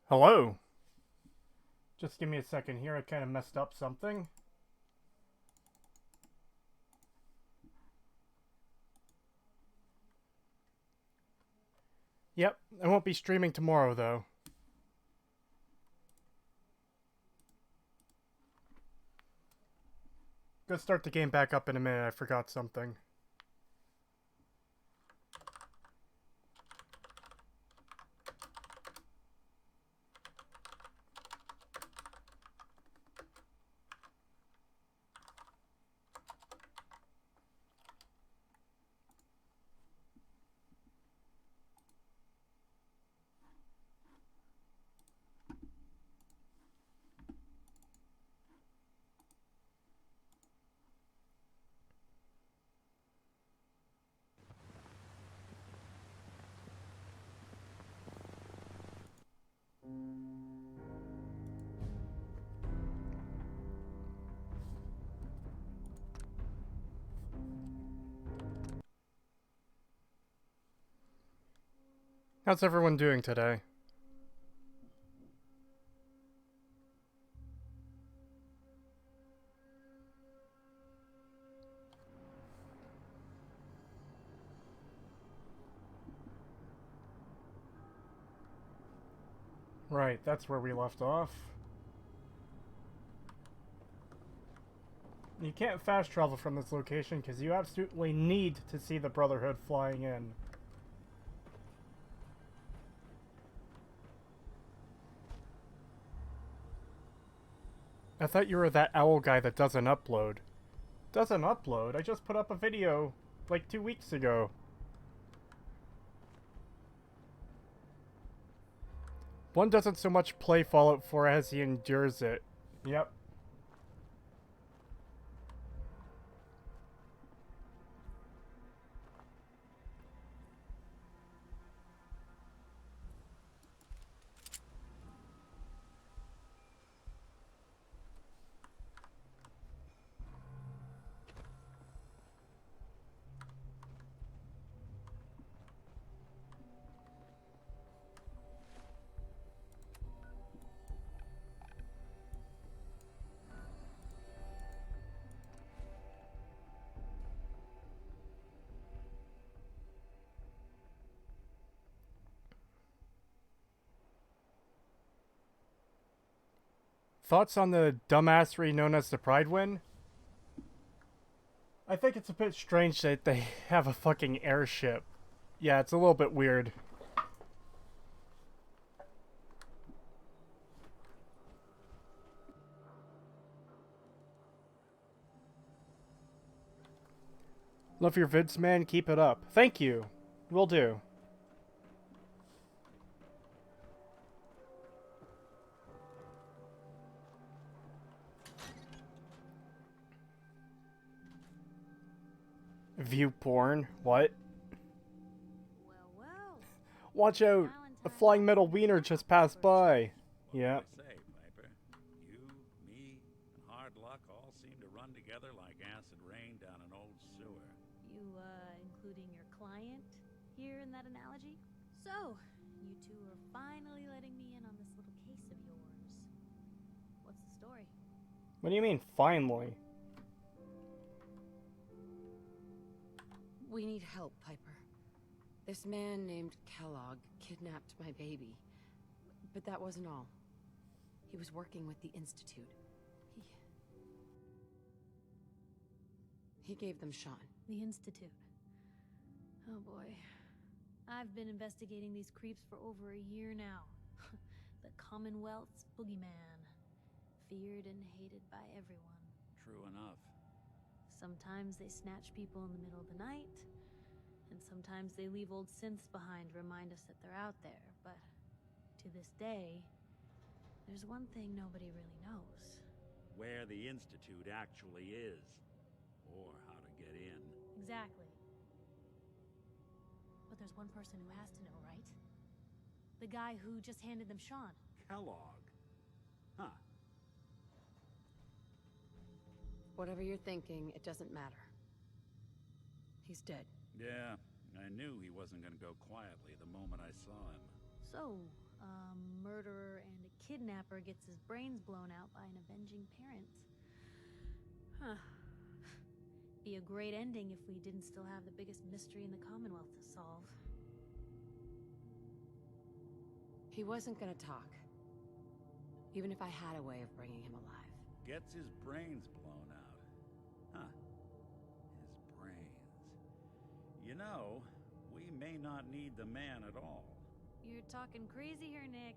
Hello. Just give me a second here. I kind of messed up something. Yep, I won't be streaming tomorrow though. Gonna start the game back up in a minute. I forgot something. How's everyone doing today? Right, that's where we left off. You can't fast travel from this location because you absolutely need to see the Brotherhood flying in. I thought you were that owl guy that doesn't upload. Doesn't upload? I just put up a video like 2 weeks ago. One doesn't so much play Fallout 4 as he endures it. Yep. Thoughts on the dumbassery known as the Pride win? I think it's a bit strange that they have a fucking airship. Yeah, it's a little bit weird. Love your vids, man. Keep it up. Thank you. Will do. View porn? What? Well, well. Watch out! A flying metal wiener just passed by. Yeah. What can I say, Piper? You, me, and hard luck all seem to run together like acid rain down an old sewer. You, including your client here in that analogy? So, you two are finally letting me in on this little case of yours. What's the story? What do you mean, finally? We need help, Piper. This man named Kellogg kidnapped my baby. But that wasn't all. He was working with the Institute. He gave them Sean. The Institute. Oh boy. I've been investigating these creeps for over a year now. The Commonwealth's boogeyman. Feared and hated by everyone. True enough. Sometimes they snatch people in the middle of the night, and sometimes they leave old synths behind to remind us that they're out there, but to this day, there's one thing nobody really knows. Where the Institute actually is. Or how to get in. Exactly. But there's one person who has to know, right? The guy who just handed them Sean. Kellogg. Huh. Whatever you're thinking, it doesn't matter. He's dead. Yeah, I knew he wasn't gonna go quietly the moment I saw him. So, a murderer and a kidnapper gets his brains blown out by an avenging parent. Huh. Be a great ending if we didn't still have the biggest mystery in the Commonwealth to solve. He wasn't gonna talk. Even if I had a way of bringing him alive. Gets his brains blown out. Huh. His brains. You know, we may not need the man at all. You're talking crazy here, Nick.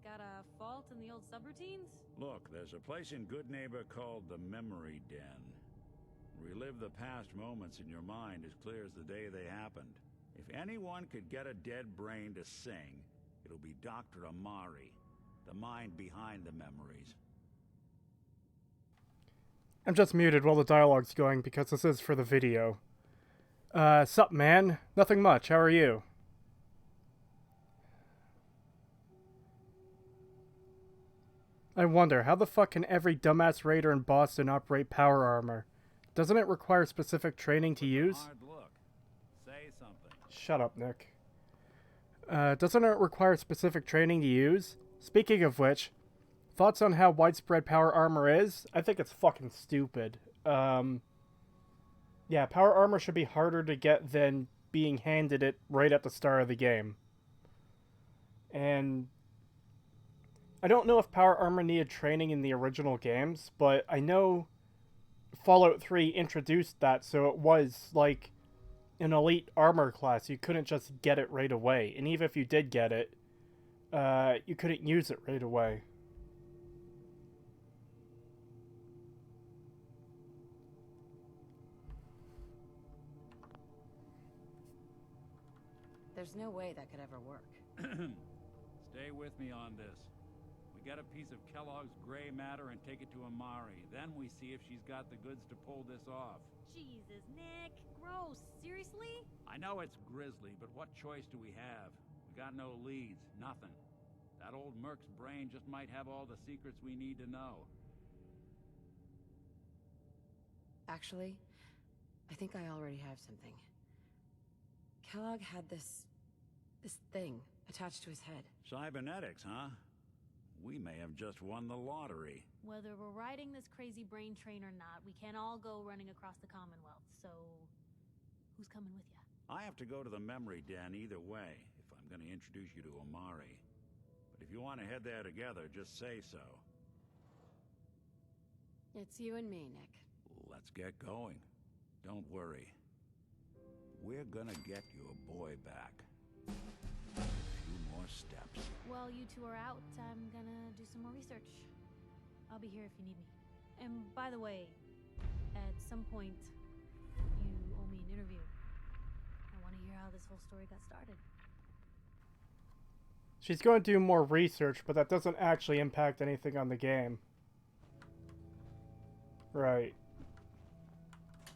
Got a fault in the old subroutines? Look, there's a place in Good Neighbor called the Memory Den. Relive the past moments in your mind as clear as the day they happened. If anyone could get a dead brain to sing, it'll be Dr. Amari, the mind behind the memories. I'm just muted while the dialogue's going because this is for the video. Sup, man? Nothing much. How are you? I wonder, how the fuck can every dumbass raider in Boston operate power armor? Doesn't it require specific training to use? Hard look. Say something. Shut up, Nick. Doesn't it require specific training to use? Speaking of which, thoughts on how widespread power armor is? I think it's fucking stupid. Yeah, power armor should be harder to get than being handed it right at the start of the game. And I don't know if power armor needed training in the original games, but I know Fallout 3 introduced that, so it was like an elite armor class. You couldn't just get it right away. And even if you did get it, you couldn't use it right away. There's no way that could ever work. Stay with me on this. We get a piece of Kellogg's gray matter and take it to Amari. Then we see if she's got the goods to pull this off. Jesus, Nick. Gross. Seriously? I know it's grisly, but what choice do we have? We got no leads, nothing. That old Merc's brain just might have all the secrets we need to know. Actually, I think I already have something. Kellogg had this thing attached to his head. Cybernetics, huh? We may have just won the lottery. Whether we're riding this crazy brain train or not, we can't all go running across the Commonwealth, so who's coming with you? I have to go to the memory den either way, if I'm going to introduce you to Amari. But if you want to head there together, just say so. It's you and me, Nick. Let's get going. Don't worry. We're gonna get your boy back. A few more steps. While you two are out, I'm gonna do some more research. I'll be here if you need me. And by the way, at some point, you owe me an interview. I want to hear how this whole story got started. She's going to do more research, but that doesn't actually impact anything on the game. Right.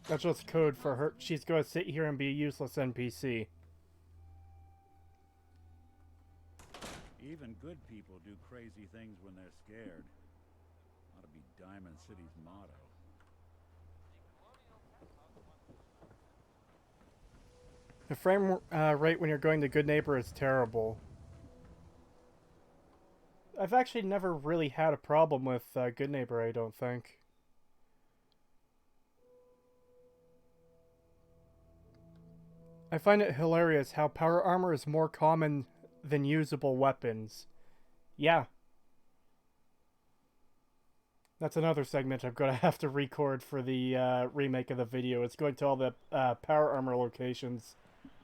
That's just code for her. She's going to sit here and be a useless NPC. Even good people do crazy things when they're scared. Ought to be Diamond City's motto. The frame rate when you're going to Good Neighbor is terrible. I've actually never really had a problem with Good Neighbor, I don't think. I find it hilarious how power armor is more common than usable weapons. Yeah. That's another segment I'm going to have to record for the remake of the video. It's going to all the power armor locations.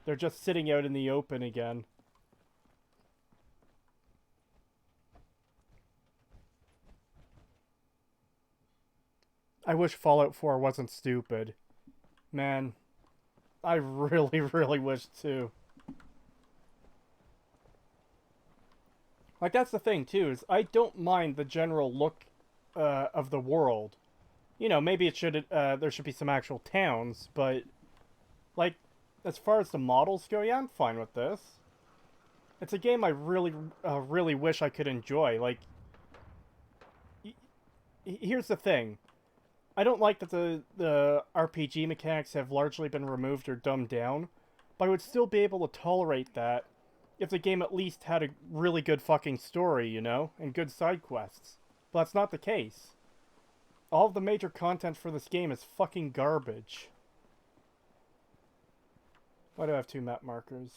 They're just sitting out in the open again. I wish Fallout 4 wasn't stupid. Man, I really, really wish too. Like, that's the thing too, is I don't mind the general look of the world. You know, maybe it should there should be some actual towns, but like, as far as the models go, yeah, I'm fine with this. It's a game I really, really wish I could enjoy. Like, here's the thing. I don't like that the RPG mechanics have largely been removed or dumbed down, but I would still be able to tolerate that if the game at least had a really good fucking story, you know, and good side quests. But that's not the case. All of the major content for this game is fucking garbage. Why do I have 2 map markers?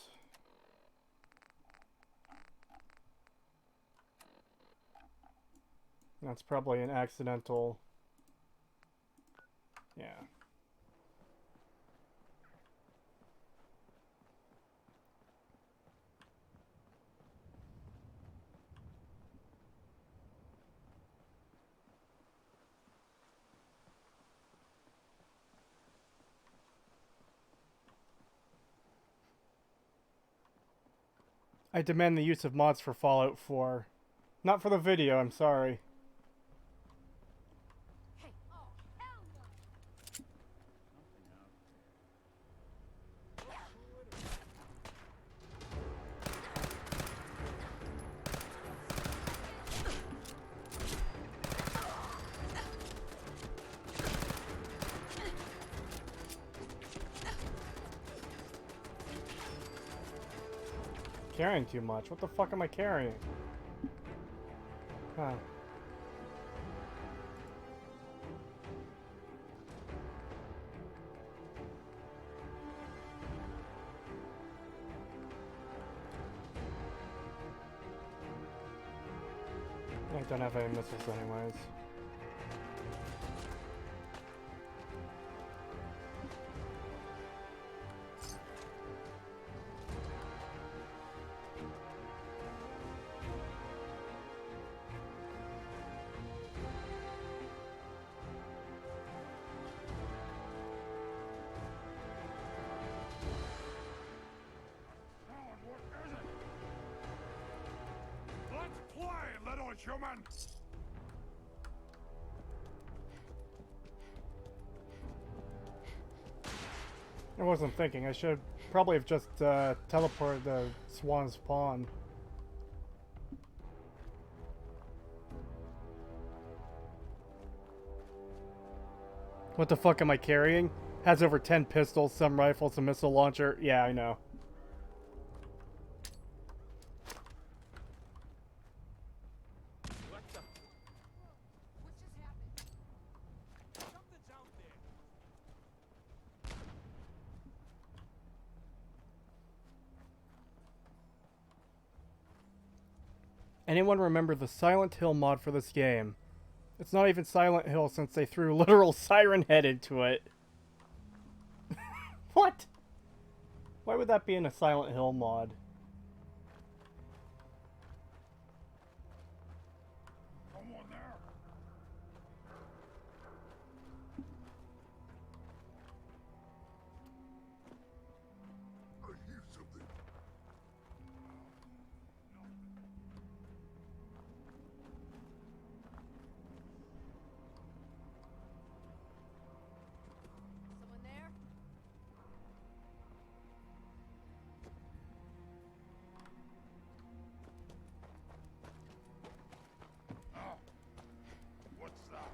That's probably an accidental... Yeah. I demand the use of mods for Fallout 4. Not for the video, I'm sorry. Hey, oh, hell no! Carrying too much. What the fuck am I carrying? Huh. I don't have any missiles anyways. Human! I wasn't thinking. I should probably have just teleported the Swan's Pawn. What the fuck am I carrying? Has over 10 pistols, some rifles, a missile launcher. Yeah, I know. Anyone remember the Silent Hill mod for this game? It's not even Silent Hill since they threw literal Siren Head into it. What? Why would that be in a Silent Hill mod? Someone there? I hear something. Someone there? Ah, what's that?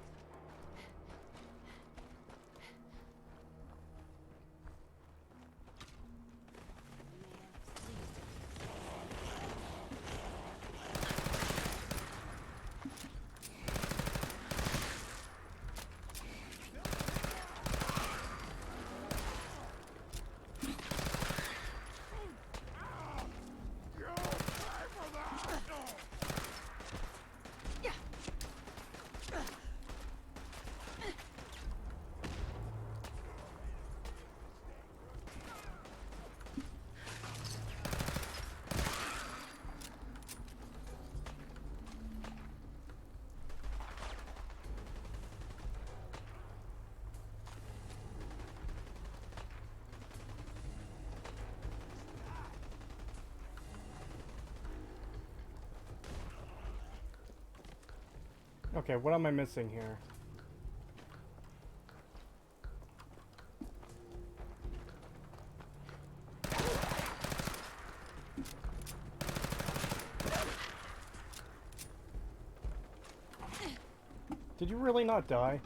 Okay, what am I missing here? Did you really not die?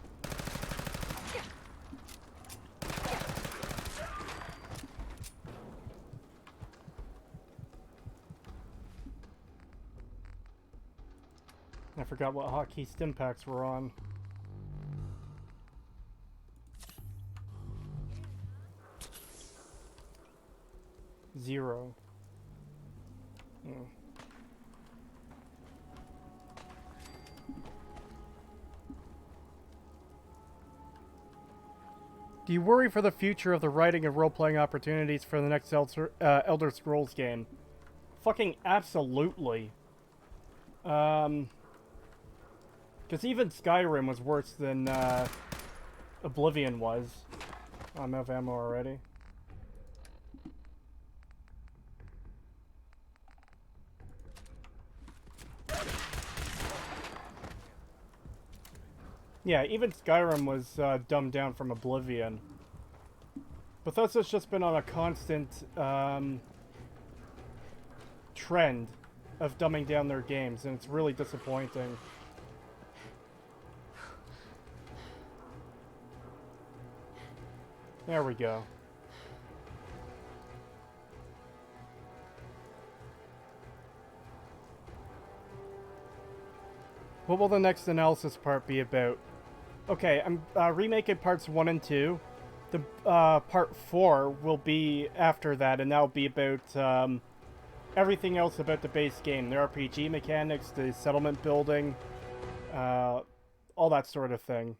I forgot what hotkey stim packs were on. Zero. Hmm. Do you worry for the future of the writing of role-playing opportunities for the next Elder Scrolls game? Fucking absolutely. Because even Skyrim was worse than Oblivion was. I'm out of ammo already. Yeah, even Skyrim was dumbed down from Oblivion. Bethesda's just been on a constant trend of dumbing down their games, and it's really disappointing. There we go. What will the next analysis part be about? Okay, I'm remaking parts 1 and 2. The part 4 will be after that, and that'll be about everything else about the base game. The RPG mechanics, the settlement building, all that sort of thing.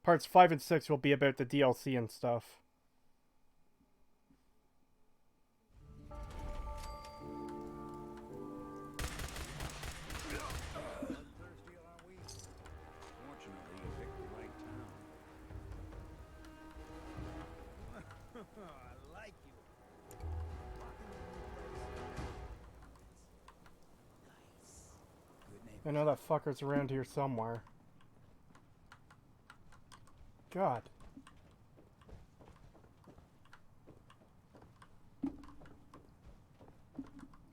Parts 5 and 6 will be about the DLC and stuff. I know that fucker's around here somewhere. God.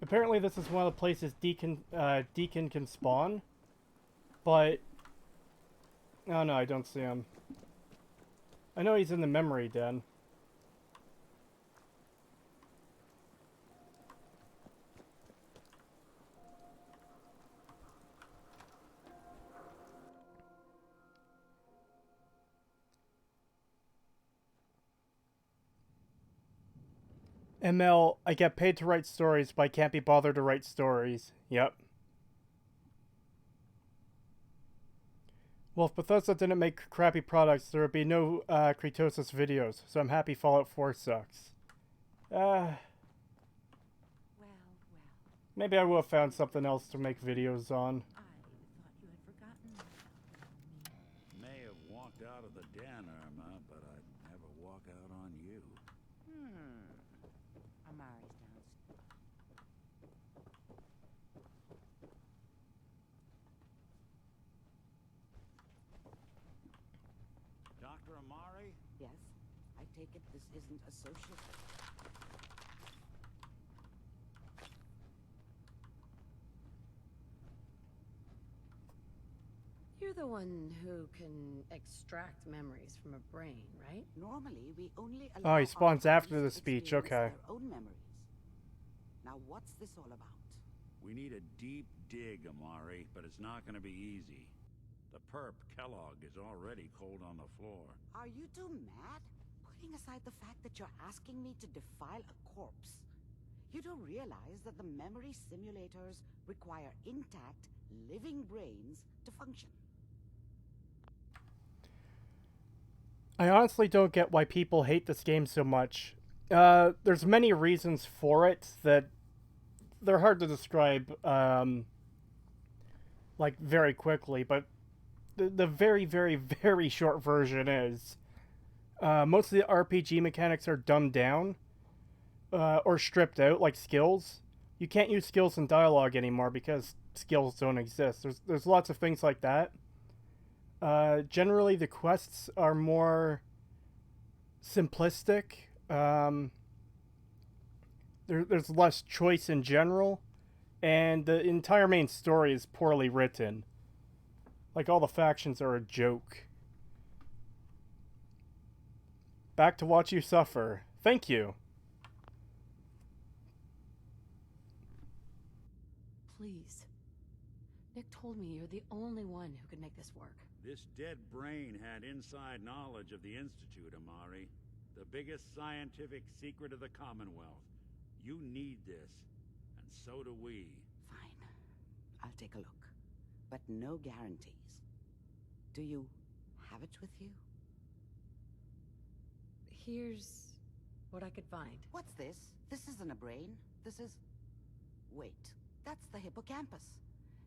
Apparently this is one of the places Deacon can spawn. But... oh no, I don't see him. I know he's in the memory den. ML, I get paid to write stories, but I can't be bothered to write stories. Yep. Well, if Bethesda didn't make crappy products, there would be no Creetosis videos, so I'm happy Fallout 4 sucks. Well. Maybe I will have found something else to make videos on. I thought you had forgotten me. May have walked out of the den, Irma, but I'd never walk out on you. Amari's downstairs. Dr. Amari? Yes, I take it this isn't a social... You're the one who can extract memories from a brain, right? Normally, we only Oh, allow he spawns our after the players to speech, experience okay. their own memories. Now, what's this all about? We need a deep dig, Amari, but it's not going to be easy. The perp, Kellogg, is already cold on the floor. Are you two mad? Putting aside the fact that you're asking me to defile a corpse, you don't realize that the memory simulators require intact, living brains to function. I honestly don't get why people hate this game so much. There's many reasons for it that they're hard to describe, like, very quickly, but the very, very, very short version is most of the RPG mechanics are dumbed down or stripped out, like skills. You can't use skills in dialogue anymore because skills don't exist. There's lots of things like that. Generally, the quests are more simplistic. There's less choice in general, and the entire main story is poorly written. Like, all the factions are a joke. Back to watch you suffer. Thank you. Please. Nick told me you're the only one who could make this work. This dead brain had inside knowledge of the Institute, Amari. The biggest scientific secret of the Commonwealth. You need this, and so do we. Fine. I'll take a look. But no guarantees. Do you have it with you? Here's what I could find. What's this? This isn't a brain. This is... Wait. That's the hippocampus.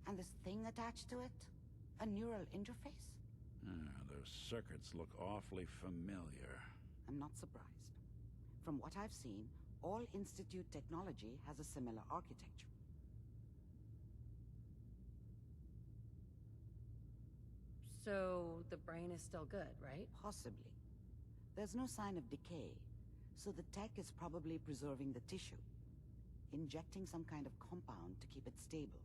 And this thing attached to it? A neural interface? Those circuits look awfully familiar. I'm not surprised. From what I've seen, all Institute technology has a similar architecture. So the brain is still good, right? Possibly. There's no sign of decay, so the tech is probably preserving the tissue, injecting some kind of compound to keep it stable.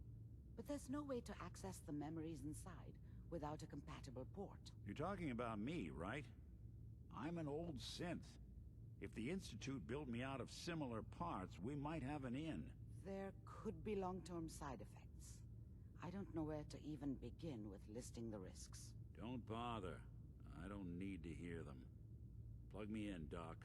But there's no way to access the memories inside without a compatible port. You're talking about me, right? I'm an old synth. If the Institute built me out of similar parts, we might have an in. There could be long-term side effects. I don't know where to even begin with listing the risks. Don't bother. I don't need to hear them. Plug me in, Doc.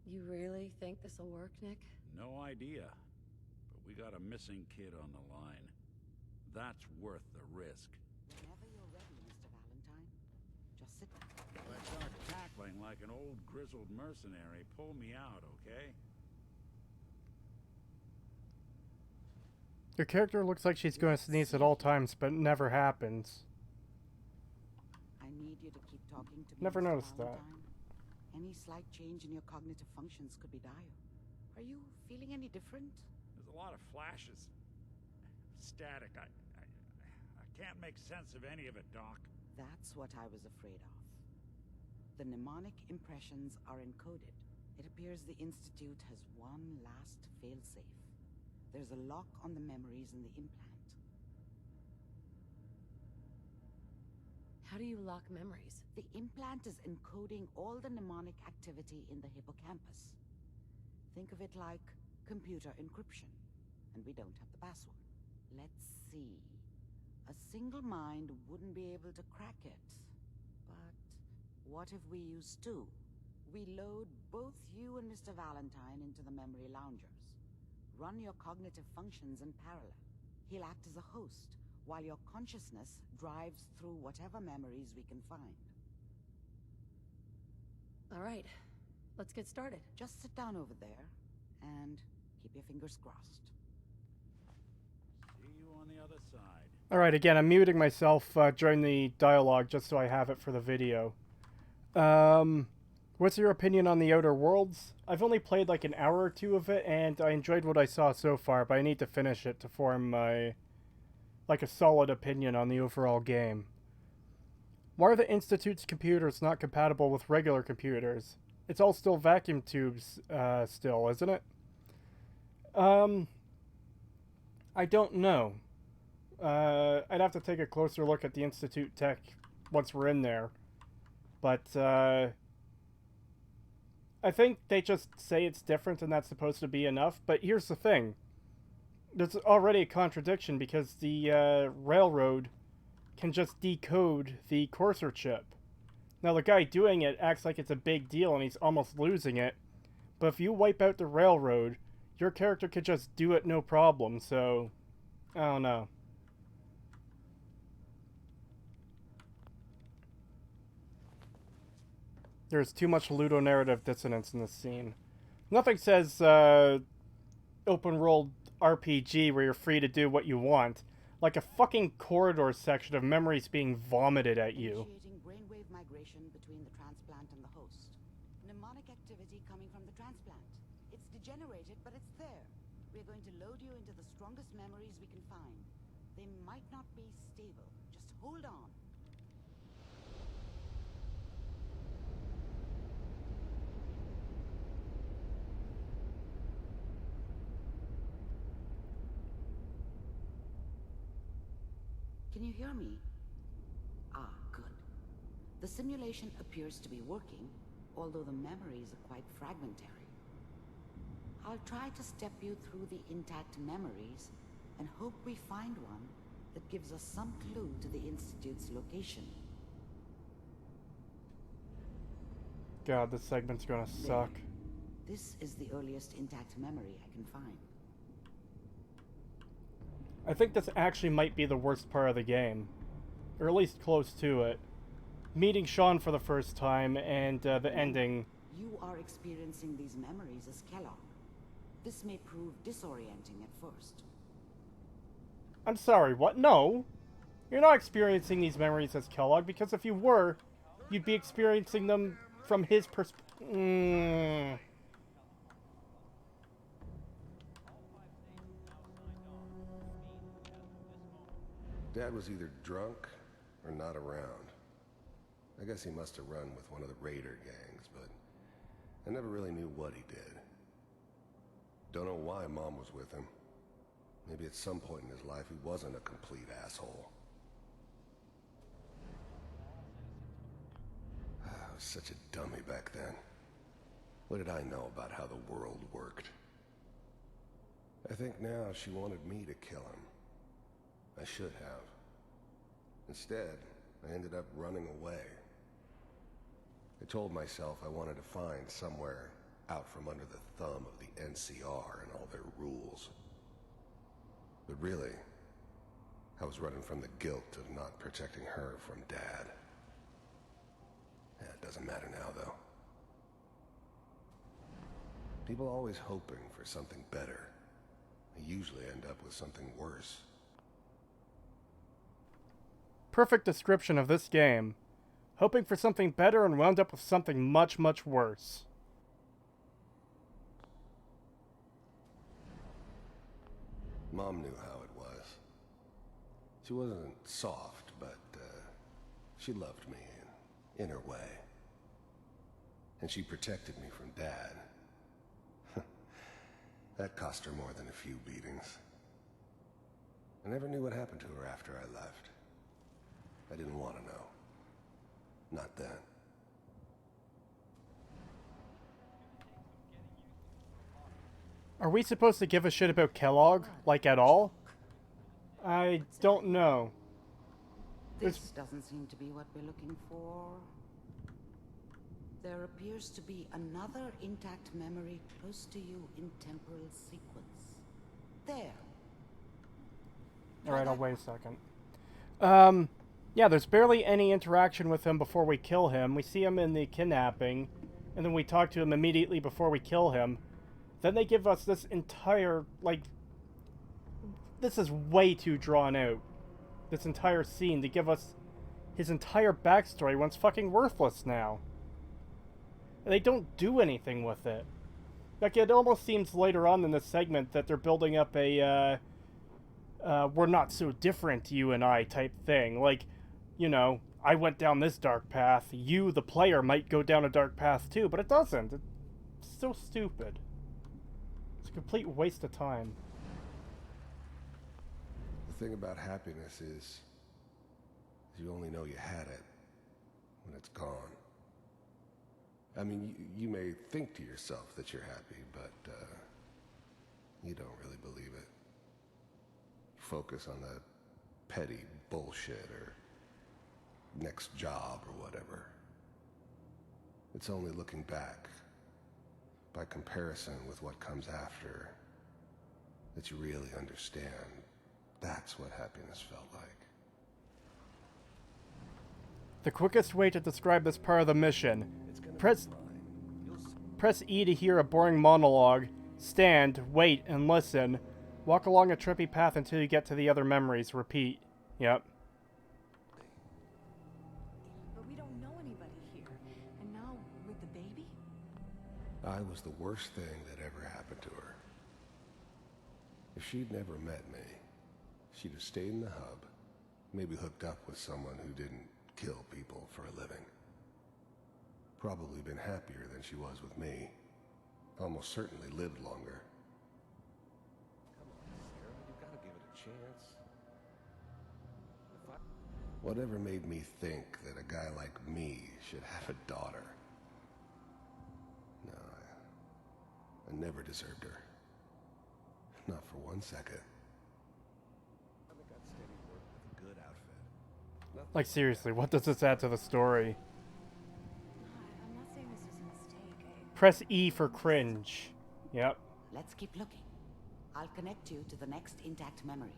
You really think this'll work, Nick? No idea. But we got a missing kid on the line. That's worth the risk. Whenever you're ready, Mr. Valentine. Just sit down. If I start cackling like an old grizzled mercenary, pull me out, okay? Your character looks like she's going to sneeze at all times, but it never happens. I need you to keep talking to me, Never Mr. noticed that. Valentine. Any slight change in your cognitive functions could be dire. Are you feeling any different? There's a lot of flashes. Static. I can't make sense of any of it, Doc. That's what I was afraid of. The mnemonic impressions are encoded. It appears the Institute has one last failsafe. There's a lock on the memories in the implant. How do you lock memories? The implant is encoding all the mnemonic activity in the hippocampus. Think of it like computer encryption, and we don't have the password. Let's see. A single mind wouldn't be able to crack it. But what if we use two? We load both you and Mr. Valentine into the memory loungers. Run your cognitive functions in parallel. He'll act as a host, while your consciousness drives through whatever memories we can find. All right, let's get started. Just sit down over there, and keep your fingers crossed. See you on the other side. Alright, again, I'm muting myself during the dialogue just so I have it for the video. What's your opinion on the Outer Worlds? I've only played like an hour or two of it, and I enjoyed what I saw so far, but I need to finish it to form my, like, a solid opinion on the overall game. Why are the Institute's computers not compatible with regular computers? It's all still vacuum tubes, still, isn't it? I don't know. I'd have to take a closer look at the Institute tech once we're in there. But, I think they just say it's different and that's supposed to be enough. But here's the thing. There's already a contradiction because the, railroad can just decode the courser chip. Now, the guy doing it acts like it's a big deal and he's almost losing it. But if you wipe out the railroad, your character could just do it no problem, so... I don't know. There's too much ludonarrative dissonance in this scene. Nothing says, open-world RPG where you're free to do what you want. Like a fucking corridor section of memories being vomited at you. Initiating brainwave migration between the transplant and the host. Mnemonic activity coming from the transplant. It's degenerated, but it's there. We're going to load you into the strongest memories we can find. They might not be stable. Just hold on. Can you hear me? Ah, good. The simulation appears to be working, although the memories are quite fragmentary. I'll try to step you through the intact memories and hope we find one that gives us some clue to the Institute's location. God, this segment's gonna suck. This is the earliest intact memory I can find. I think this actually might be the worst part of the game. Or at least close to it. Meeting Sean for the first time and the ending. You are experiencing these memories as Kellogg. This may prove disorienting at first. I'm sorry, what? No! You're not experiencing these memories as Kellogg, because if you were, you'd be experiencing them from his perspective. Dad was either drunk or not around. I guess he must have run with one of the raider gangs, but I never really knew what he did. Don't know why Mom was with him. Maybe at some point in his life he wasn't a complete asshole. I was such a dummy back then. What did I know about how the world worked? I think now she wanted me to kill him. I should have. Instead, I ended up running away. I told myself I wanted to find somewhere out from under the thumb of the NCR and all their rules. But really, I was running from the guilt of not protecting her from Dad. Yeah, it doesn't matter now, though. People are always hoping for something better. They usually end up with something worse. Perfect description of this game. Hoping for something better and wound up with something much, much worse. Mom knew how it was. She wasn't soft, but she loved me in her way. And she protected me from Dad. That cost her more than a few beatings. I never knew what happened to her after I left. I didn't want to know. Not then. Are we supposed to give a shit about Kellogg? Like, at all? I don't know. This doesn't seem to be what we're looking for. There appears to be another intact memory close to you in temporal sequence. There. Alright, I'll wait a second. Yeah, there's barely any interaction with him before we kill him. We see him in the kidnapping, and then we talk to him immediately before we kill him. Then they give us this entire, like... This is way too drawn out. This entire scene to give us his entire backstory when it's fucking worthless now. And they don't do anything with it. Like, it almost seems later on in this segment that they're building up a, we're not so different, you and I, type thing. Like, you know, I went down this dark path, you, the player, might go down a dark path too, but it doesn't. It's so stupid. It's a complete waste of time. The thing about happiness is you only know you had it when it's gone. I mean, you may think to yourself that you're happy, but you don't really believe it. Focus on the petty bullshit or next job or whatever. It's only looking back, by comparison with what comes after, that you really understand that's what happiness felt like. The quickest way to describe this part of the mission: press E to hear a boring monologue, stand, wait, and listen. Walk along a trippy path until you get to the other memories. Repeat. Yep. But we don't know anybody here. And now, with the baby? I was the worst thing that ever happened to her. If she'd never met me, she'd have stayed in the hub, maybe hooked up with someone who didn't kill people for a living. Probably been happier than she was with me. Almost certainly lived longer. Come on, Sarah, you gotta give it a chance. Whatever made me think that a guy like me should have a daughter? No, I never deserved her. Not for 1 second. Good outfit. Like, seriously, what does this add to the story? I'm not saying this was a mistake. Press E for cringe. Yep. Let's keep looking. I'll connect you to the next intact memory.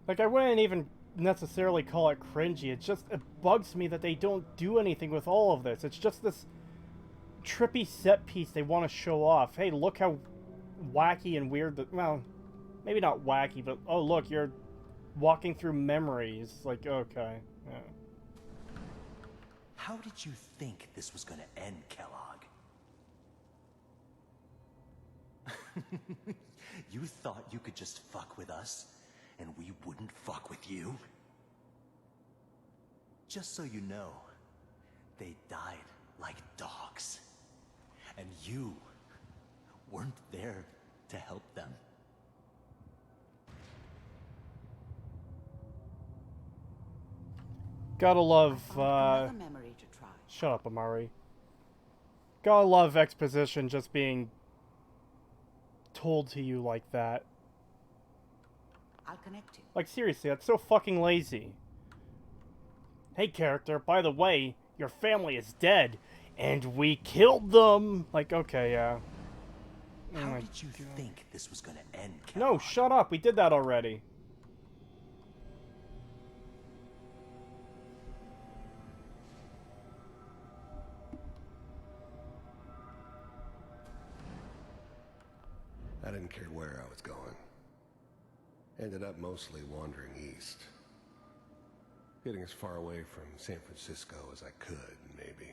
Like, I wouldn't even necessarily call it cringy. It bugs me that they don't do anything with all of this. It's just this trippy set piece they want to show off. Hey, look how wacky and weird that, well, maybe not wacky, but oh look, you're walking through memories. Like, okay. Yeah. How did you think this was gonna end, Kellogg? You thought you could just fuck with us, and we wouldn't fuck with you? Just so you know, they died like dogs. And you weren't there to help them. Gotta love, Another memory to try. shut up, Amari. Gotta love exposition just being told to you like that. I'll connect you. Like, seriously, that's so fucking lazy. Hey, character, by the way, your family is dead, and we killed them! Like, okay, yeah. Oh How my did you God. think this was gonna end, Kellogg? No, shut up, we did that already. I didn't care where I was going. Ended up mostly wandering east. Getting as far away from San Francisco as I could, maybe.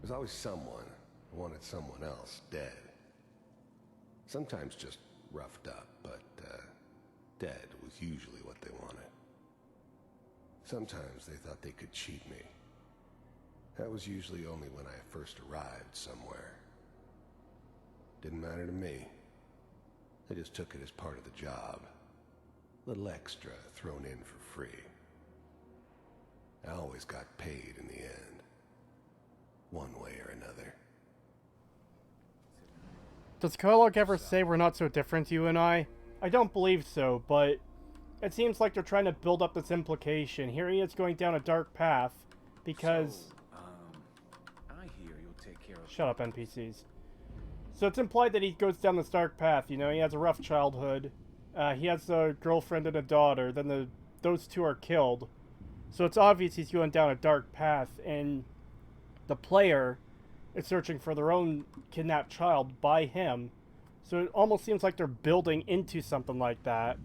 There's always someone who wanted someone else dead. Sometimes just roughed up, but dead was usually what they wanted. Sometimes they thought they could cheat me. That was usually only when I first arrived somewhere. Didn't matter to me. They just took it as part of the job. Little extra thrown in for free. I always got paid in the end. One way or another. Does Kellogg ever say we're not so different, you and I? I don't believe so, but it seems like they're trying to build up this implication. Here he is going down a dark path because... I hear you'll take care of... Shut up, NPCs. So it's implied that he goes down this dark path, you know, he has a rough childhood. He has a girlfriend and a daughter, then those two are killed. So it's obvious he's going down a dark path, and the player is searching for their own kidnapped child by him. So it almost seems like they're building into something like that.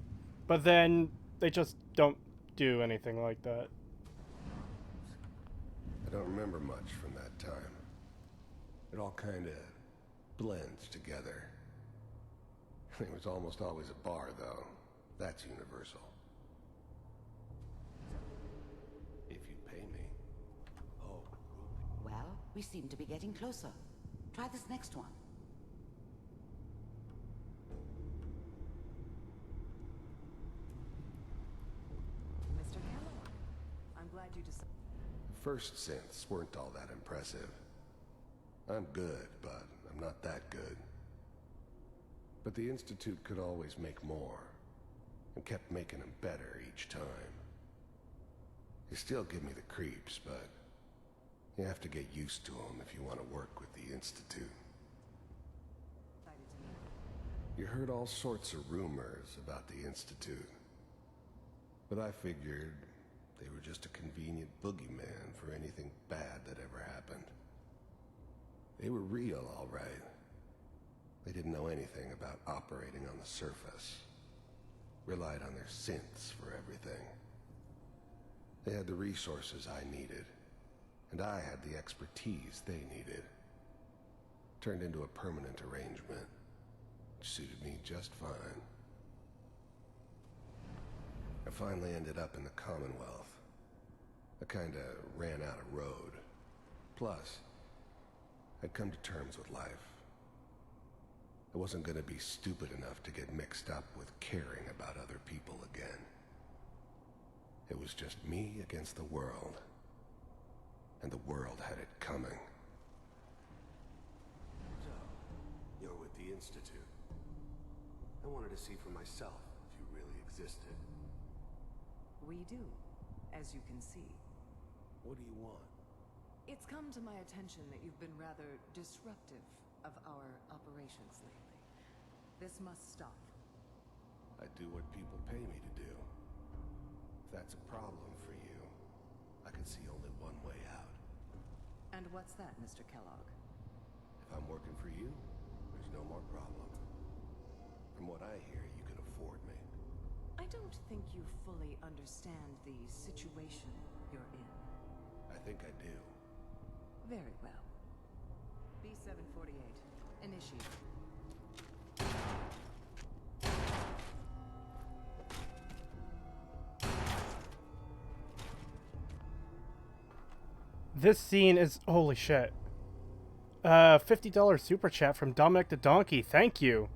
But then they just don't do anything like that. I don't remember much from that time. It all kind of blends together. It was almost always a bar, though. That's universal. If you pay me. Oh. Well, we seem to be getting closer. Try this next one. Mr. Kellogg, I'm glad you decided. First synths weren't all that impressive. I'm good, but I'm not that good. But the Institute could always make more, and kept making them better each time. They still give me the creeps, but you have to get used to them if you want to work with the Institute. You heard all sorts of rumors about the Institute, but I figured they were just a convenient boogeyman for anything bad that ever happened. They were real, all right. They didn't know anything about operating on the surface. Relied on their synths for everything. They had the resources I needed, and I had the expertise they needed. Turned into a permanent arrangement, which suited me just fine. I finally ended up in the Commonwealth. I kinda ran out of road. Plus, I'd come to terms with life. I wasn't gonna be stupid enough to get mixed up with caring about other people again. It was just me against the world. and the world had it coming. So, you're with the Institute. I wanted to see for myself if you really existed. We do, as you can see. What do you want? It's come to my attention that you've been rather disruptive of our operations lately. This must stop. I do what people pay me to do. If that's a problem for you, I can see only one way out. And what's that, Mr. Kellogg? If I'm working for you, there's no more problem. From what I hear, you can afford me. I don't think you fully understand the situation you're in. I think I do. Very well. B-748, initiate. This scene is holy shit. $50 super chat from Dominic the Donkey. Thank you.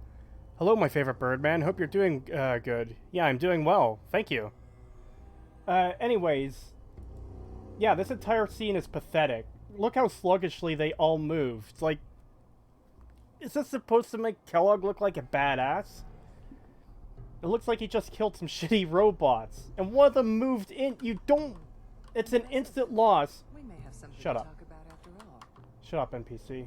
Hello, my favorite Birdman. Hope you're doing good. Yeah, I'm doing well. Thank you. Anyways, yeah, this entire scene is pathetic. Look how sluggishly they all move. It's like, is this supposed to make Kellogg look like a badass? It looks like he just killed some shitty robots, and one of them moved in. You don't. It's an instant loss. We may have something Shut to up. talk about after all. Shut up, NPC.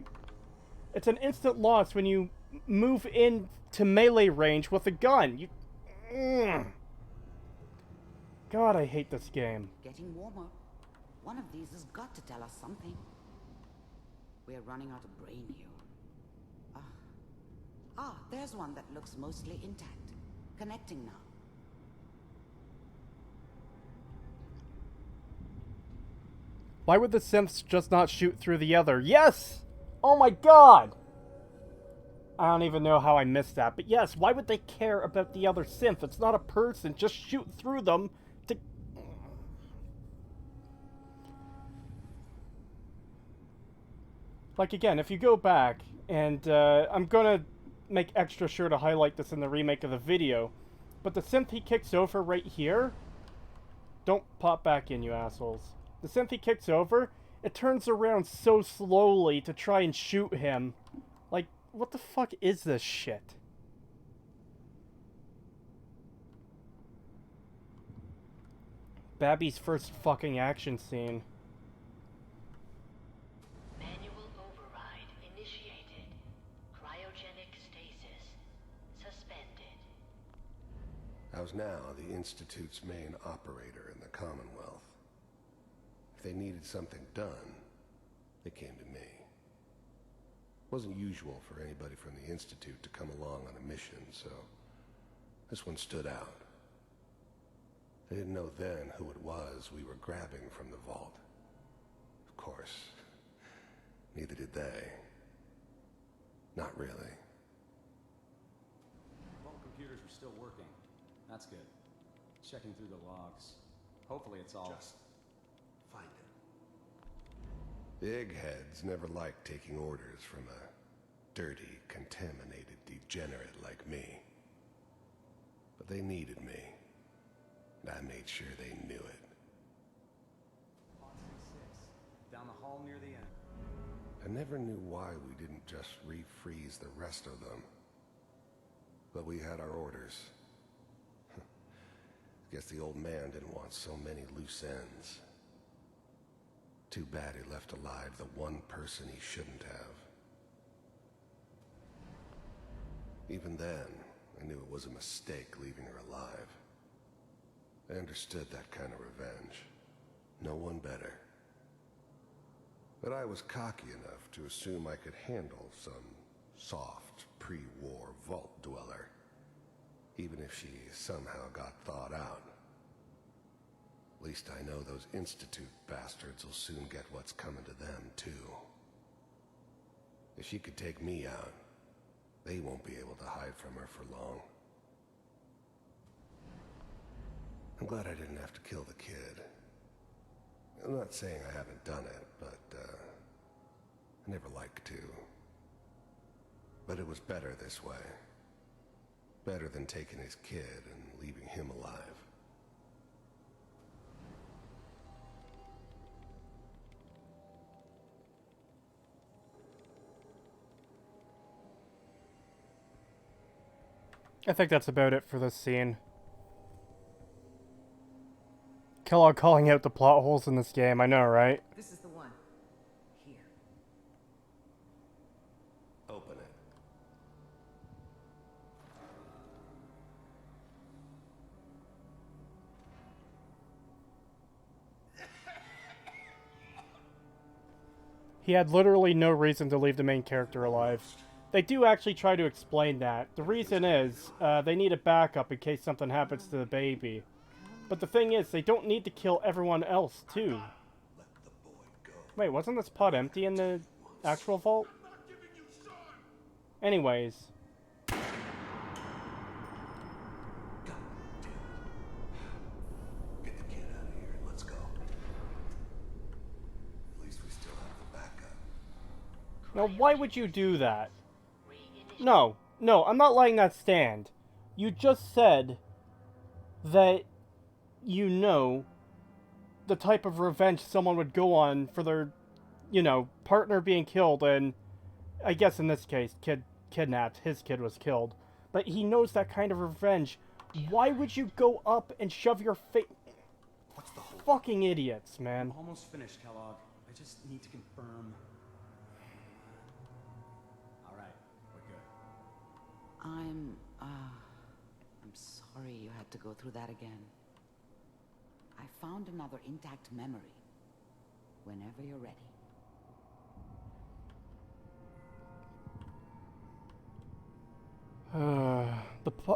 It's an instant loss when you move in to melee range with a gun. You. God, I hate this game. Getting warmer. One of these has got to tell us something. We're running out of brain here. There's one that looks mostly intact. Connecting now. Why would the synths just not shoot through the other? Yes! Oh my god! I don't even know how I missed that, but yes, why would they care about the other synth? It's not a person, just shoot through them to... Like, again, if you go back, and I'm gonna make extra sure to highlight this in the remake of the video, but the synth he kicks over right here, don't pop back in, you assholes. The synth he kicks over, it turns around so slowly to try and shoot him. Like, what the fuck is this shit? Babby's first fucking action scene. Manual override initiated. Cryogenic stasis suspended. I was now the Institute's main operator in the Commonwealth. If they needed something done, they came to me. It wasn't usual for anybody from the Institute to come along on a mission, so this one stood out. They didn't know then who it was we were grabbing from the vault. Of course, neither did they. Not really. Vault computers are still working. That's good. Checking through the logs. Hopefully it's all... Just find it. Big heads never liked taking orders from a dirty, contaminated degenerate like me. But they needed me. And I made sure they knew it. Pod 6-6. Down the hall near the end. I never knew why we didn't just refreeze the rest of them. But we had our orders. Guess the old man didn't want so many loose ends. Too bad he left alive the one person he shouldn't have. Even then, I knew it was a mistake leaving her alive. I understood that kind of revenge. No one better. But I was cocky enough to assume I could handle some soft, pre-war vault dweller, even if she somehow got thawed out. At least I know those Institute bastards will soon get what's coming to them, too. If she could take me out, they won't be able to hide from her for long. I'm glad I didn't have to kill the kid. I'm not saying I haven't done it, but, I never liked to. But it was better this way. Better than taking his kid and leaving him alive. I think that's about it for this scene. Kellogg calling out the plot holes in this game, I know, right? This is the one. Here. Open it. He had literally no reason to leave the main character alive. They do actually try to explain that. The reason is, they need a backup in case something happens to the baby. But the thing is, they don't need to kill everyone else, too. Wait, wasn't this pot empty in the actual vault? Anyways. God damn it. Get the kid out of here. Let's go. At least we still have the backup. Now, why would you do that? No, I'm not letting that stand. You just said that you know the type of revenge someone would go on for their, partner being killed, and I guess in this case, kidnapped. His kid was killed. But he knows that kind of revenge. Why would you go up and shove your face? What's the whole... Fucking idiots, man. I'm almost finished, Kellogg. I just need to confirm. All right, we're good. I'm sorry you had to go through that again. I found another intact memory. Whenever you're ready.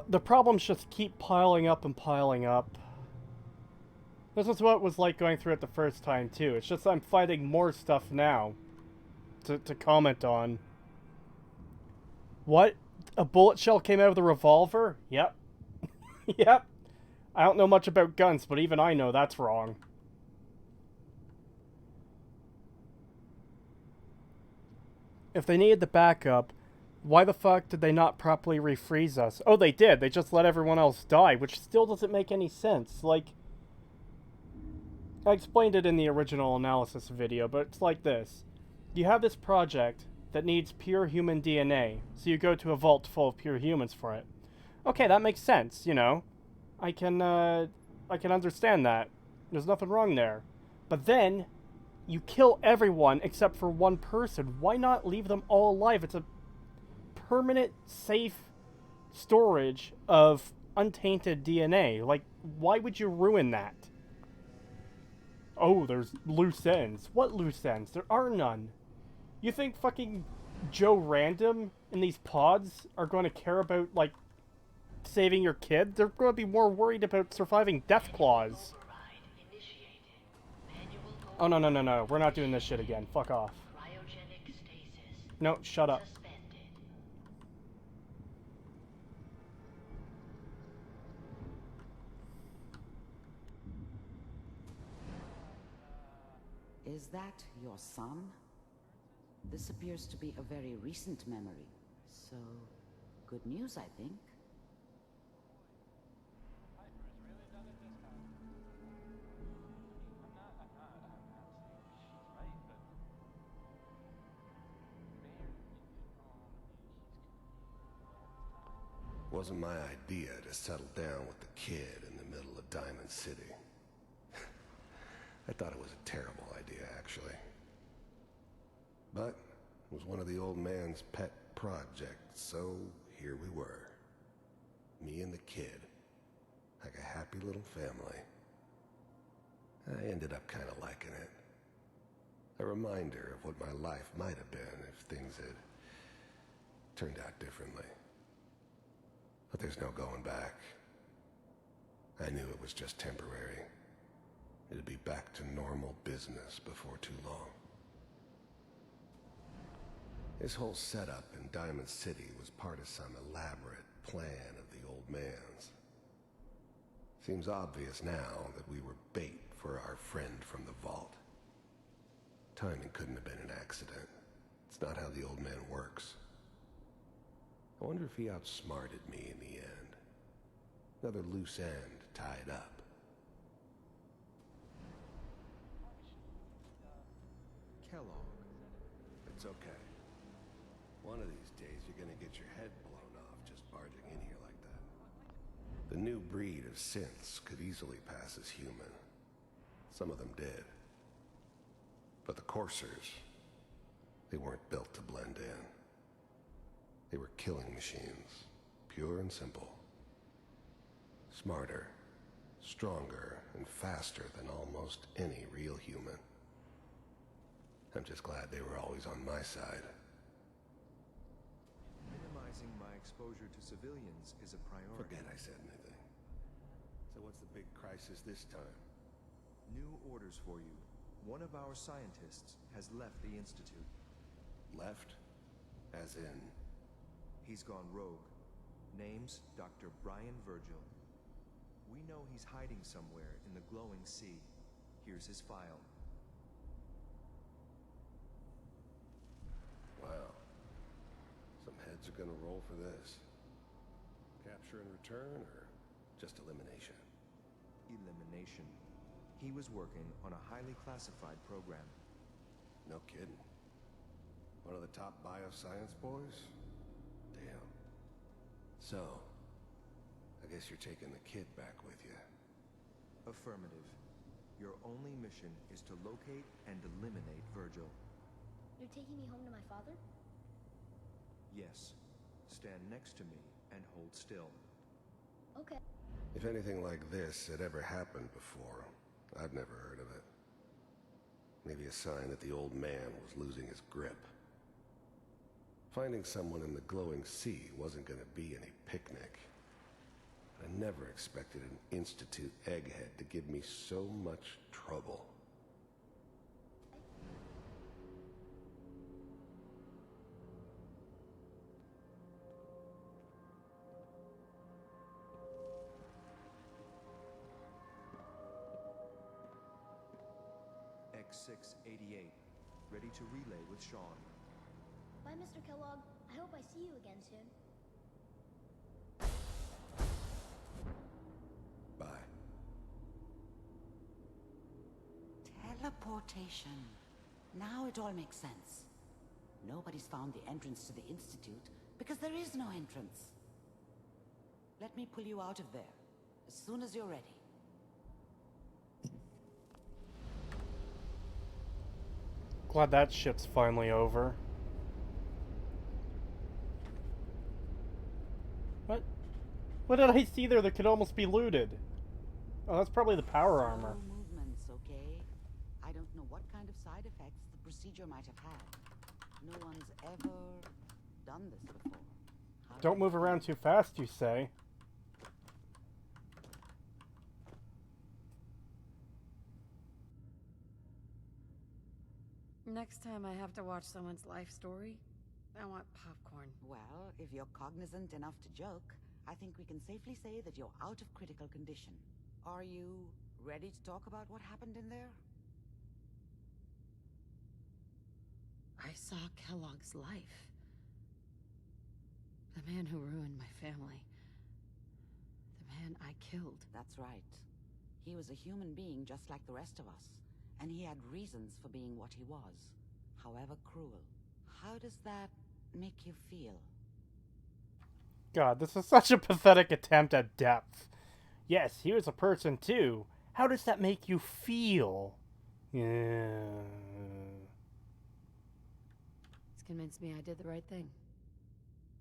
The problems just keep piling up and piling up. This is what it was like going through it the first time, too. It's just I'm fighting more stuff now to comment on. What? A bullet shell came out of the revolver? Yep. Yep. I don't know much about guns, but even I know that's wrong. If they needed the backup, why the fuck did they not properly refreeze us? Oh, they did. They just let everyone else die, which still doesn't make any sense. Like, I explained it in the original analysis video, but it's like this. You have this project that needs pure human DNA, so you go to a vault full of pure humans for it. Okay, that makes sense, I can understand that. There's nothing wrong there. But then, you kill everyone except for one person. Why not leave them all alive? It's a permanent, safe storage of untainted DNA. Like, why would you ruin that? Oh, there's loose ends. What loose ends? There are none. You think fucking Joe Random in these pods are going to care about, like, saving your kid? They're going to be more worried about surviving death claws. Oh, no. We're not doing this shit again. Fuck off. No, shut up. Is that your son? This appears to be a very recent memory. So, good news, I think. Wasn't my idea to settle down with the kid in the middle of Diamond City. I thought it was a terrible idea, actually. But it was one of the old man's pet projects, so here we were. Me and the kid. Like a happy little family. I ended up kind of liking it. A reminder of what my life might have been if things had turned out differently. But there's no going back. I knew it was just temporary. It'd be back to normal business before too long. This whole setup in Diamond City was part of some elaborate plan of the old man's. Seems obvious now that we were bait for our friend from the vault. Timing couldn't have been an accident. It's not how the old man works. I wonder if he outsmarted me in the end. Another loose end tied up. Kellogg. It's okay. One of these days you're gonna get your head blown off just barging in here like that. The new breed of synths could easily pass as human. Some of them did. But the coursers, they weren't built to blend in. They were killing machines, pure and simple. Smarter, stronger, and faster than almost any real human. I'm just glad they were always on my side. Minimizing my exposure to civilians is a priority. Forget I said anything. So what's the big crisis this time? New orders for you. One of our scientists has left the Institute. Left? As in? He's gone rogue. Name's Dr. Brian Virgil. We know he's hiding somewhere in the glowing sea. Here's his file. Wow. Some heads are gonna roll for this. Capture and return, or just elimination? Elimination. He was working on a highly classified program. No kidding. One of the top bioscience boys? Damn. So, I guess you're taking the kid back with you. Affirmative. Your only mission is to locate and eliminate Virgil. You're taking me home to my father? Yes. Stand next to me and hold still. Okay. If anything like this had ever happened before, I've never heard of it. Maybe a sign that the old man was losing his grip. Finding someone in the glowing sea wasn't gonna be any picnic. I never expected an Institute egghead to give me so much trouble. X688, ready to relay with Sean. Bye, Mr. Kellogg. I hope I see you again soon. Bye. Teleportation. Now it all makes sense. Nobody's found the entrance to the Institute because there is no entrance. Let me pull you out of there as soon as you're ready. Glad that shit's finally over. What did I see there that could almost be looted? Oh, that's probably the power armor. Slow movements, okay? I don't know what kind of side effects the procedure might have had. No one's ever done this before. Don't move around too fast, you say. Next time I have to watch someone's life story, I want popcorn. Well, if you're cognizant enough to joke, I think we can safely say that you're out of critical condition. Are you ready to talk about what happened in there? I saw Kellogg's life. The man who ruined my family. The man I killed. That's right. He was a human being just like the rest of us. And he had reasons for being what he was, however cruel. How does that make you feel? God, this is such a pathetic attempt at depth. Yes, he was a person too. How does that make you feel? Yeah. It's convinced me I did the right thing.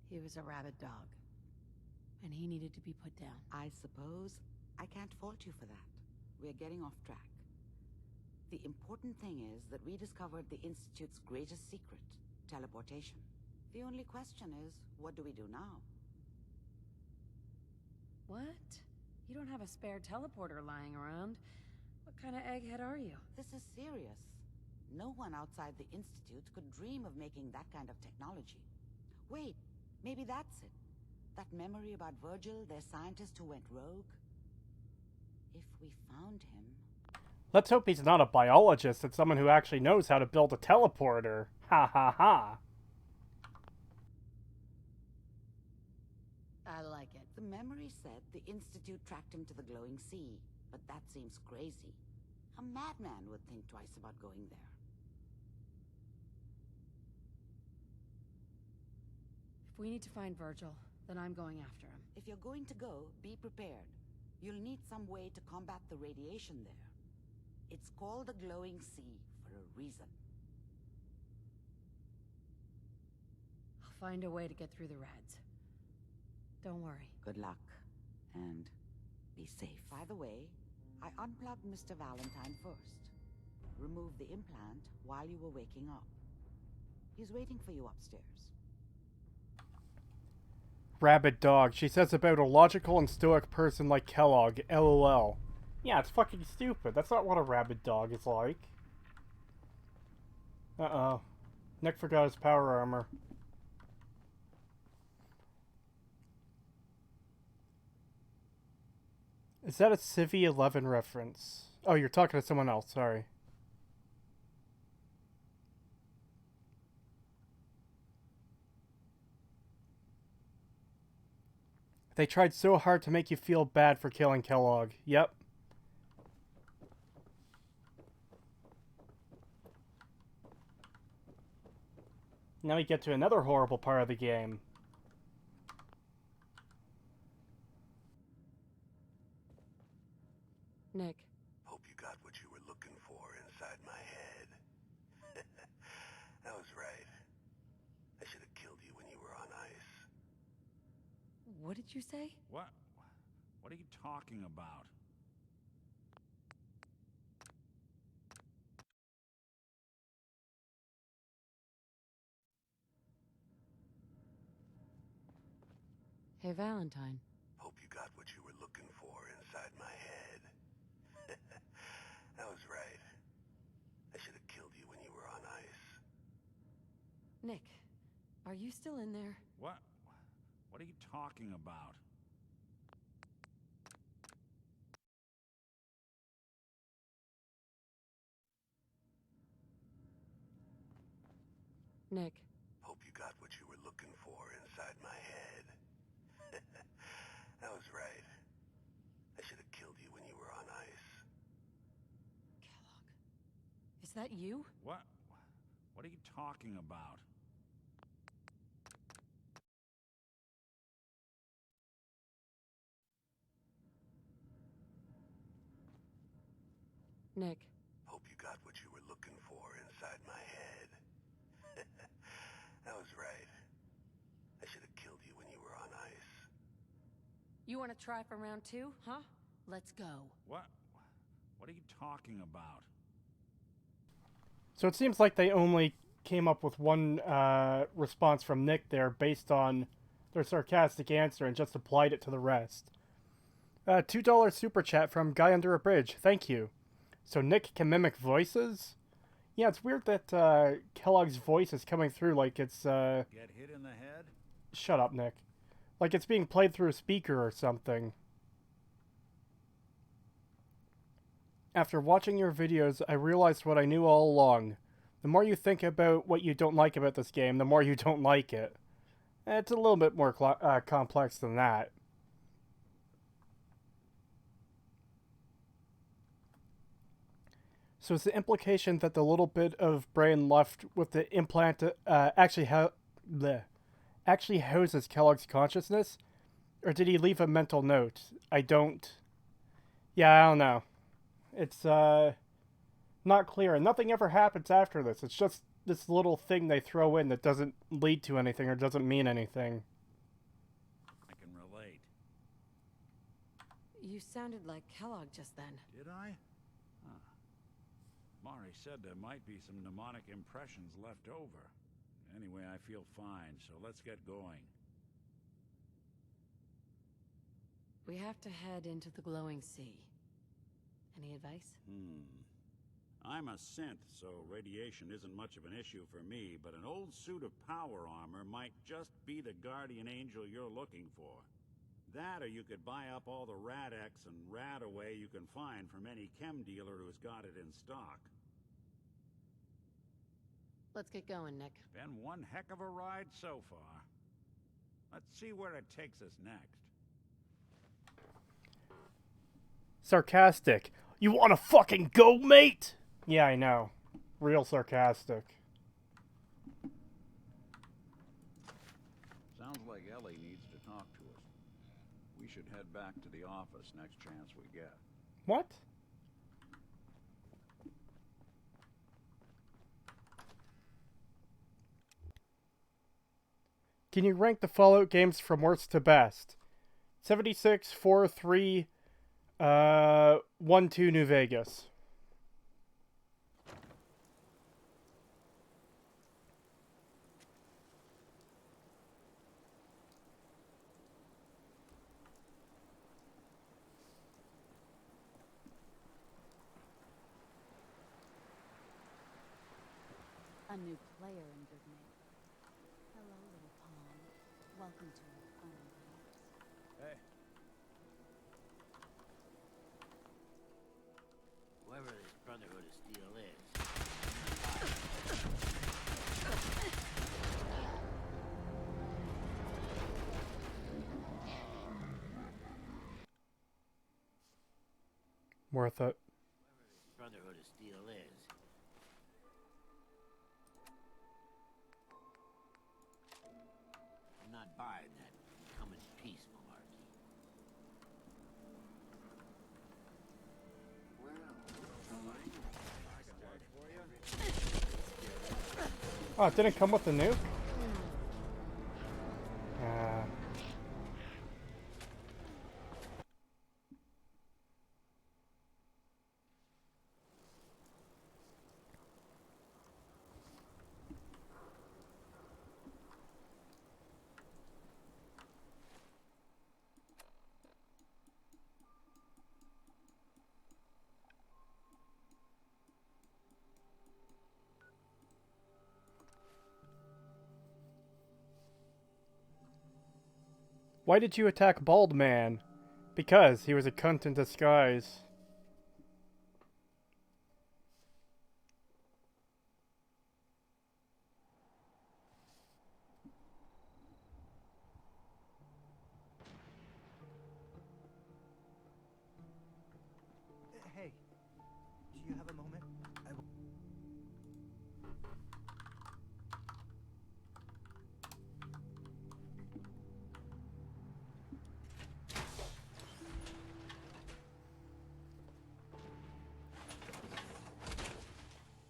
He was a rabid dog. And he needed to be put down. I suppose I can't fault you for that. We're getting off track. The important thing is that we discovered the Institute's greatest secret, teleportation. The only question is, what do we do now? What? You don't have a spare teleporter lying around. What kind of egghead are you? This is serious. No one outside the Institute could dream of making that kind of technology. Wait, maybe that's it. That memory about Virgil, their scientist who went rogue? If we found him... Let's hope he's not a biologist and someone who actually knows how to build a teleporter. Ha ha ha. I like it. The memory said the Institute tracked him to the glowing sea, but that seems crazy. A madman would think twice about going there. If we need to find Virgil, Then I'm going after him. If you're going to go, be prepared. You'll need some way to combat the radiation there. It's called the glowing sea for a reason. I'll find a way to get through the rads. Don't worry. Good luck, and be safe. By the way, I unplugged Mr. Valentine first. Removed the implant while you were waking up. He's waiting for you upstairs. Rabid dog. She says about a logical and stoic person like Kellogg. LOL. Yeah, it's fucking stupid. That's not what a rabid dog is like. Uh-oh. Nick forgot his power armor. Is that a Civi 11 reference? Oh, you're talking to someone else. Sorry. They tried so hard to make you feel bad for killing Kellogg. Yep. Now we get to another horrible part of the game. Nick. Hope you got what you were looking for inside my head. That was right. I should have killed you when you were on ice. What did you say? What? What are you talking about? Hey, Valentine. Hope you got what you were looking for inside my head. That was right. I should have killed you when you were on ice. Nick, are you still in there? What? What are you talking about? Nick. Hope you got what you were looking for inside my head. That was right. I should have killed you when you were on ice. Kellogg. Is that you? What? What are you talking about? Nick. Hope you got what you were looking for inside my head. That was right. I should have killed you when you were on ice. You want to try for round 2, huh? Let's go. What? What are you talking about? So it seems like they only came up with one response from Nick there based on their sarcastic answer and just applied it to the rest. $2 super chat from Guy Under a Bridge. Thank you. So Nick can mimic voices? Yeah, it's weird that Kellogg's voice is coming through like it's... Get hit in the head? Shut up, Nick. Like it's being played through a speaker or something. After watching your videos, I realized what I knew all along. The more you think about what you don't like about this game, the more you don't like it. It's a little bit more complex than that. So is the implication that the little bit of brain left with the implant actually houses Kellogg's consciousness? Or did he leave a mental note? I don't know. It's not clear. And nothing ever happens after this. It's just this little thing they throw in that doesn't lead to anything or doesn't mean anything. I can relate. You sounded like Kellogg just then. Did I? Huh. Mari said there might be some mnemonic impressions left over. Anyway, I feel fine, so let's get going. We have to head into the glowing sea. Any advice? I'm a synth, so radiation isn't much of an issue for me, but an old suit of power armor might just be the guardian angel you're looking for. That, or you could buy up all the Rad-X and Rad-Away you can find from any chem dealer who's got it in stock. Let's get going, Nick. Been one heck of a ride so far. Let's see where it takes us next. Sarcastic. You wanna fucking go, mate? Yeah, I know. Real sarcastic. Sounds like Ellie needs to talk back to the office next chance we get. What? Can you rank the Fallout games from worst to best? 76, 4, 3, 1, 2, New Vegas. A new player in Good Neighbor. Hello, little pawn. Welcome to our fun and games. Hey. Whoever this Brotherhood of Steel is. Worth it. Whoever this Brotherhood of Steel is. I'm not buying that come in peace malarkey. Oh, it didn't come with the nuke? Why did you attack Bald Man? Because he was a cunt in disguise. Hey, do you have a moment?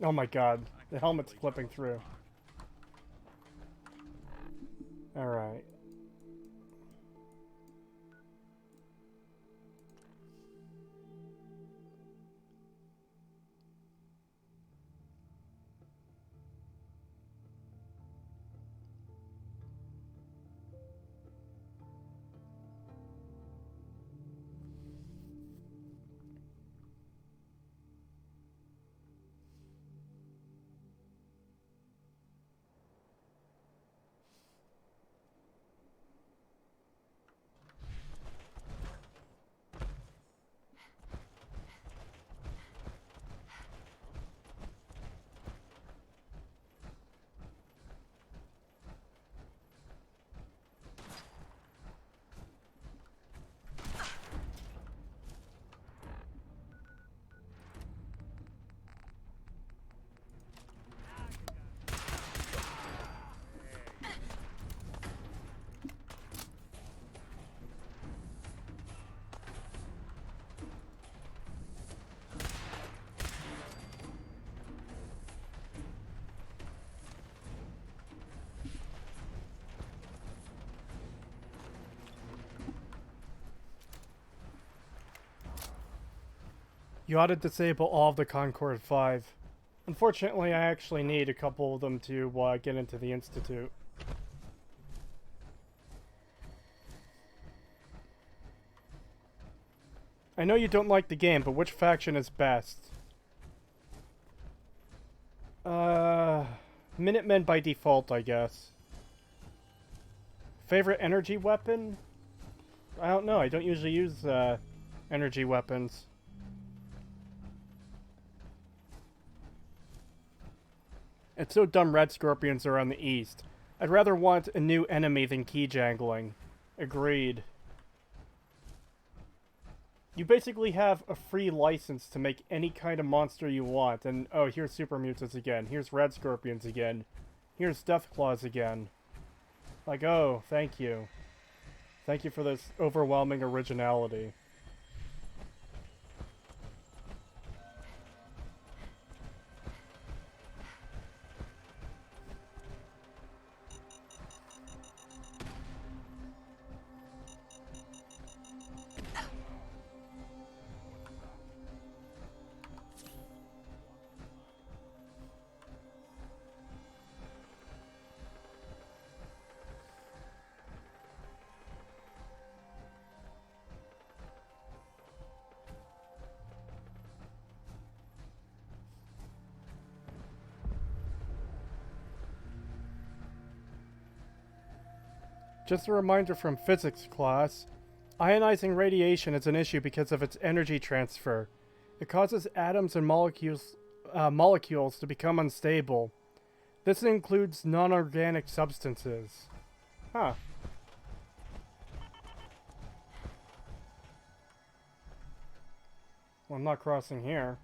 Oh my god, the helmet's flipping through. Alright. You ought to disable all of the Concord 5. Unfortunately, I actually need a couple of them to get into the Institute. I know you don't like the game, but which faction is best? Minutemen by default, I guess. Favorite energy weapon? I don't know, I don't usually use, energy weapons. It's so dumb red scorpions are on the east. I'd rather want a new enemy than key jangling. Agreed. You basically have a free license to make any kind of monster you want, and oh, here's super mutants again, here's red scorpions again, here's death claws again. Like, oh, thank you. Thank you for this overwhelming originality. Just a reminder from physics class, ionizing radiation is an issue because of its energy transfer. It causes atoms and molecules to become unstable. This includes non-organic substances. Huh. Well, I'm not crossing here.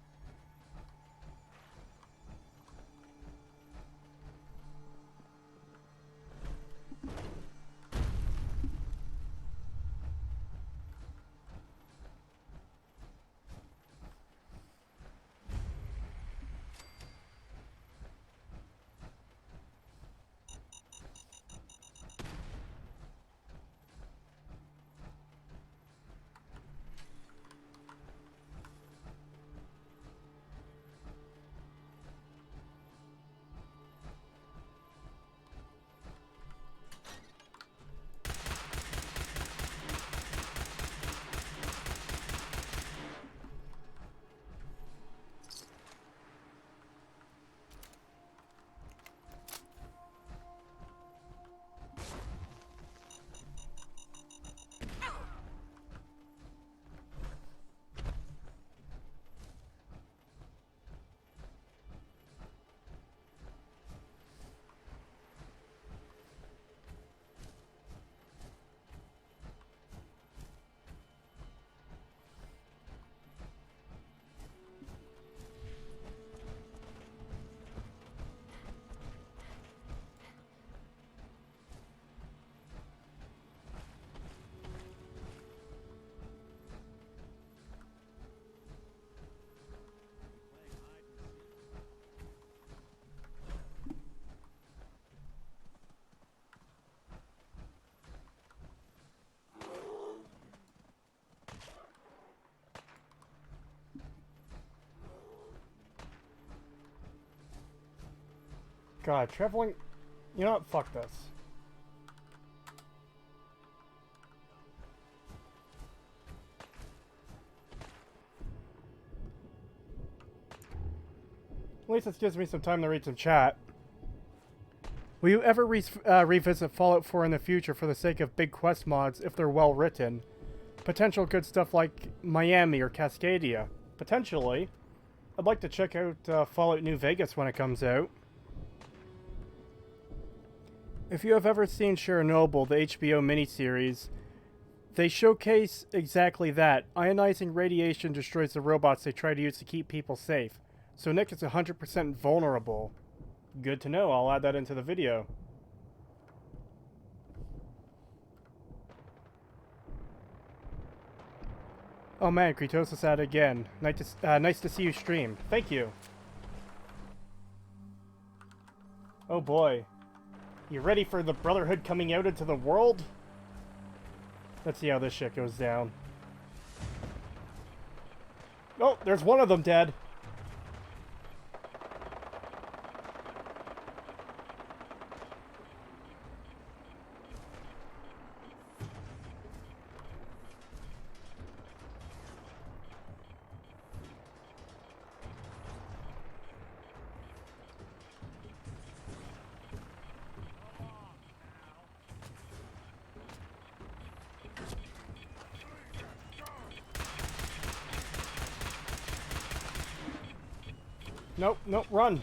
God, traveling... You know what? Fuck this. At least this gives me some time to read some chat. Will you ever revisit Fallout 4 in the future for the sake of big quest mods if they're well written? Potential good stuff like Miami or Cascadia. Potentially. I'd like to check out Fallout New Vegas when it comes out. If you have ever seen Chernobyl, the HBO miniseries, they showcase exactly that. Ionizing radiation destroys the robots they try to use to keep people safe. So Nick is 100% vulnerable. Good to know. I'll add that into the video. Oh man, Creetosis at it again. Nice to see you stream. Thank you. Oh boy. You ready for the Brotherhood coming out into the world? Let's see how this shit goes down. Oh, there's one of them dead. Nope, nope, run.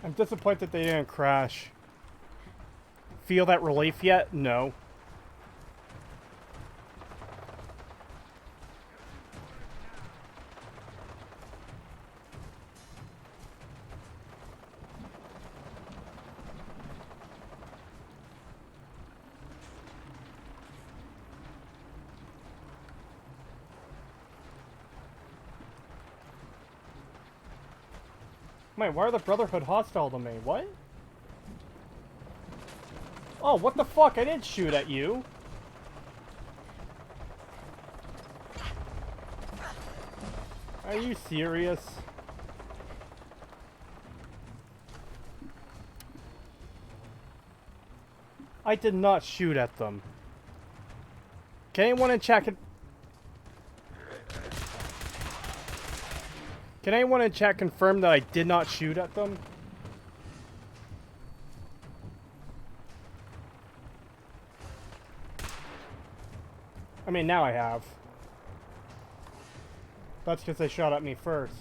I'm disappointed they didn't crash. Feel that relief yet? No. Wait, why are the Brotherhood hostile to me? What? Oh, what the fuck? I didn't shoot at you. Are you serious? I did not shoot at them. Can anyone in chat Can anyone in chat confirm that I did not shoot at them? I mean, now I have. That's because they shot at me first.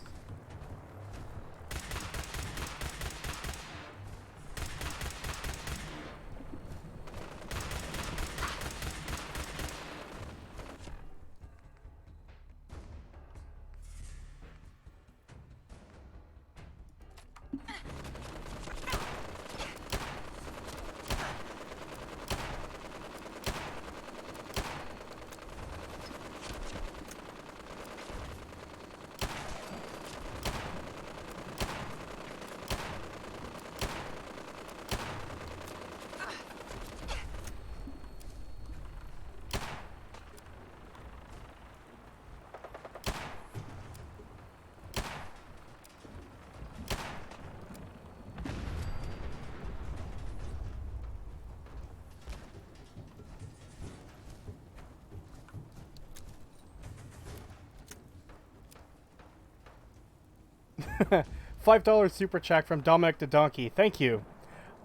$5 super chat from Dominic the Donkey. Thank you.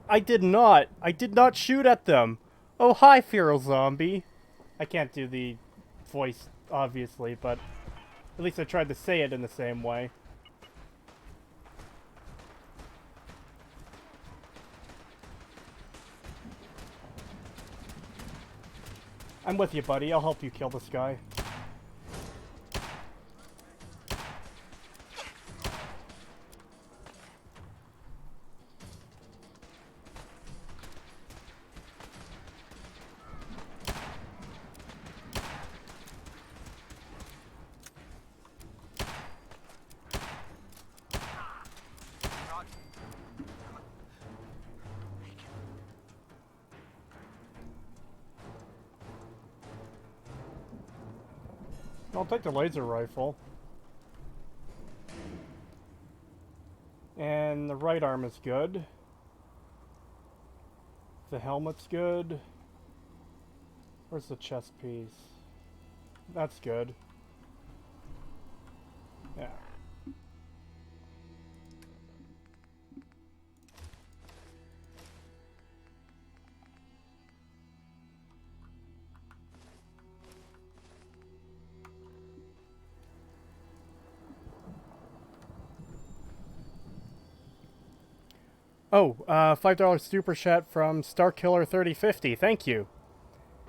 I did not shoot at them. Oh, hi, Feral Zombie. I can't do the voice, obviously, but at least I tried to say it in the same way. I'm with you, buddy. I'll help you kill this guy. I'll take the laser rifle. And the right arm is good. The helmet's good. Where's the chest piece? That's good. Yeah. Oh, $5 super chat from Starkiller3050. Thank you.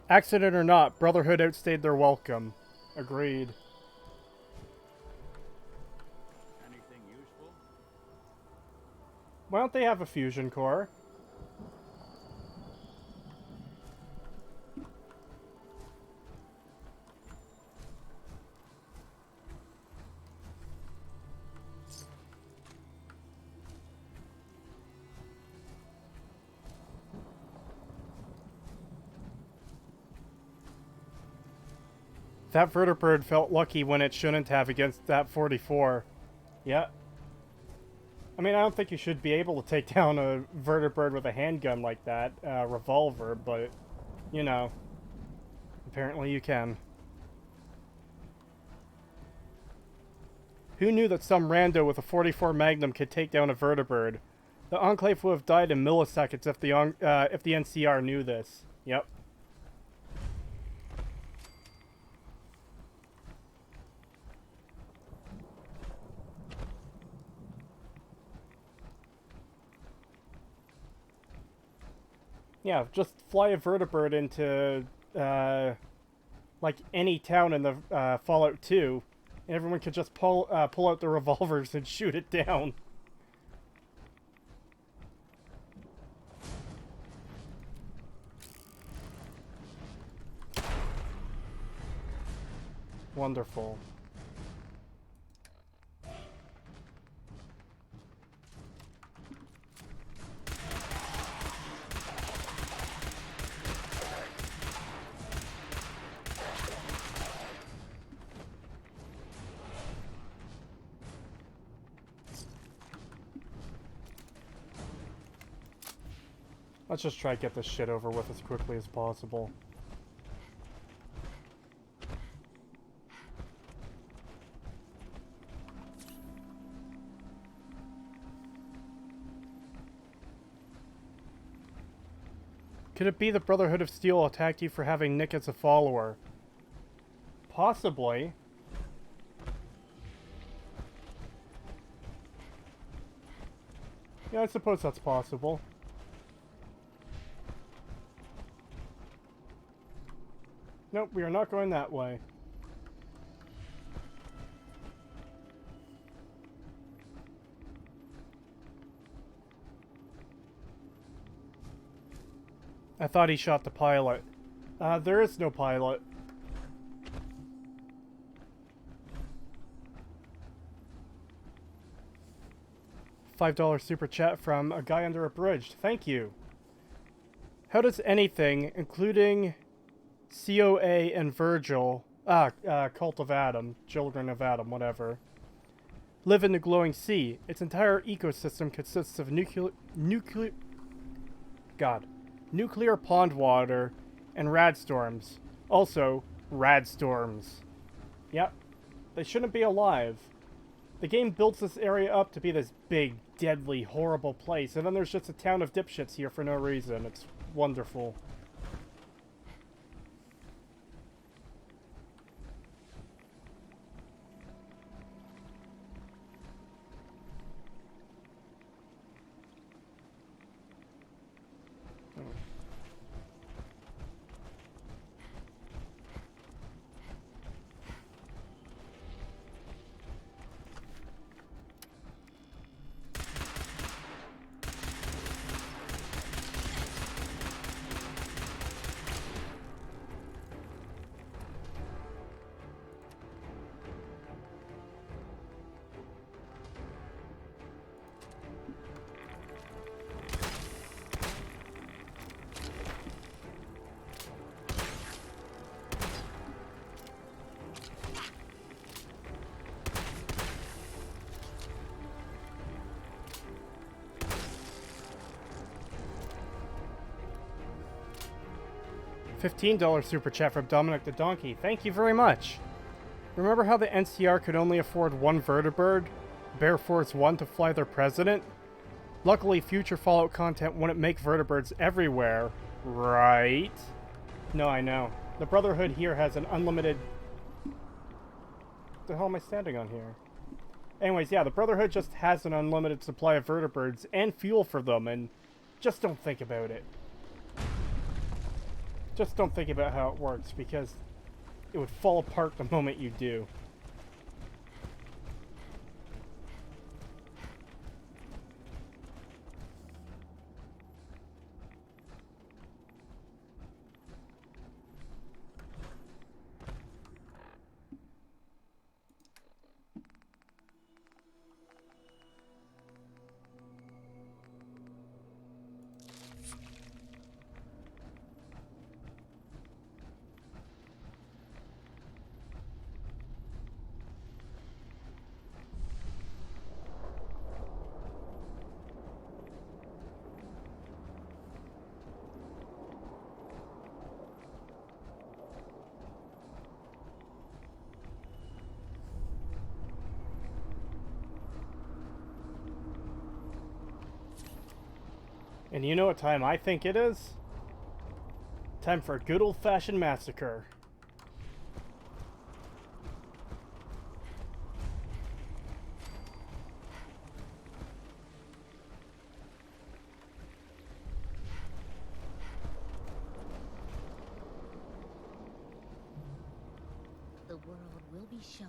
Accident or not, Brotherhood outstayed their welcome. Agreed. Anything useful? Why don't they have a fusion core? That vertebrate felt lucky when it shouldn't have against that 44. Yeah. I mean, I don't think you should be able to take down a vertebrate with a handgun like that, revolver, but, you know, apparently you can. Who knew that some rando with a 44 Magnum could take down a vertebrate? The Enclave would have died in milliseconds if the NCR knew this. Yep. Yeah, just fly a vertebrate into, like, any town in the Fallout 2, and everyone could just pull out the revolvers and shoot it down. Wonderful. Let's just try to get this shit over with as quickly as possible. Could it be the Brotherhood of Steel attacked you for having Nick as a follower? Possibly. Yeah, I suppose that's possible. Nope, we are not going that way. I thought he shot the pilot. There is no pilot. $5 super chat from a guy under a bridge. Thank you. How does anything, including COA and Virgil, Cult of Adam, Children of Adam, whatever, live in the glowing sea? Its entire ecosystem consists of nuclear pond water and radstorms. Also, radstorms. Yep. They shouldn't be alive. The game builds this area up to be this big, deadly, horrible place, and then there's just a town of dipshits here for no reason. It's wonderful. $15 super chat from Dominic the Donkey. Thank you very much. Remember how the NCR could only afford one vertibird, Bear Force 1, to fly their president? Luckily, future Fallout content wouldn't make vertibirds everywhere, right? No, I know. The Brotherhood here has an unlimited... What the hell am I standing on here? Anyways, yeah, the Brotherhood just has an unlimited supply of vertibirds and fuel for them, and just don't think about it. Just don't think about how it works, because it would fall apart the moment you do. And you know what time I think it is? Time for a good old-fashioned massacre. The world will be shown.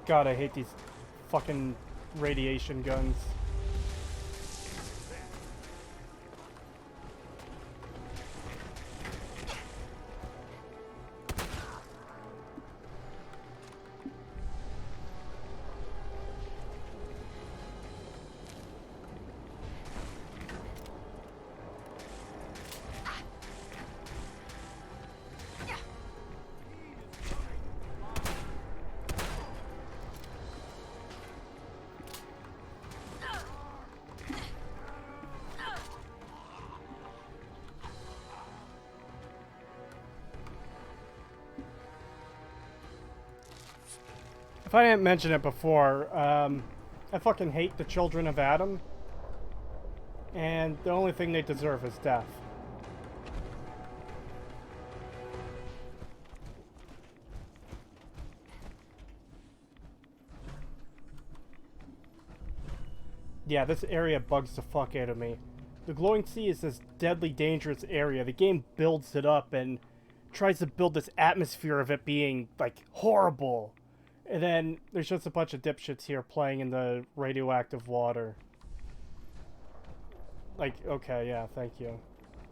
God, I hate these fucking radiation guns. If I didn't mention it before, I fucking hate the children of Adam. And the only thing they deserve is death. Yeah, this area bugs the fuck out of me. The glowing sea is this deadly dangerous area. The game builds it up and tries to build this atmosphere of it being, like, horrible. And then there's just a bunch of dipshits here playing in the radioactive water. Like, okay, yeah, thank you.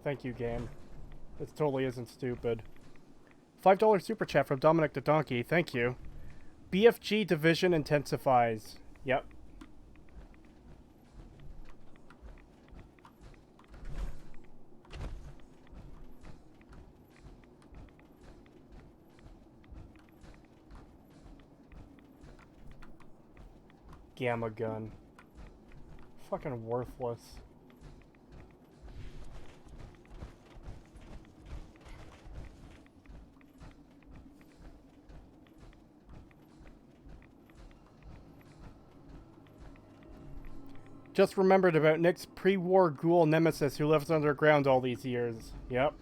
Thank you, game. This totally isn't stupid. $5 super chat from Dominic the Donkey, thank you. BFG division intensifies. Yep. Gamma gun. Fucking worthless. Just remembered about Nick's pre-war ghoul nemesis who lives underground all these years. Yep.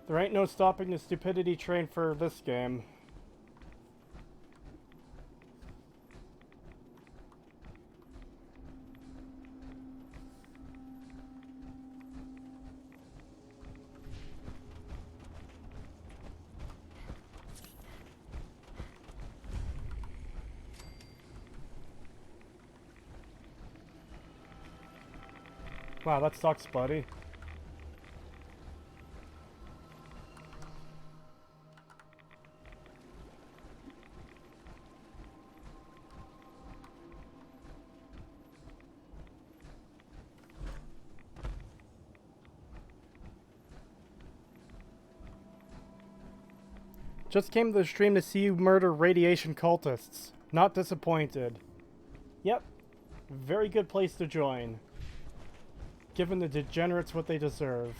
There ain't no stopping the stupidity train for this game. Wow, that sucks, buddy. Just came to the stream to see you murder radiation cultists. Not disappointed. Yep. Very good place to join. Giving the degenerates what they deserve.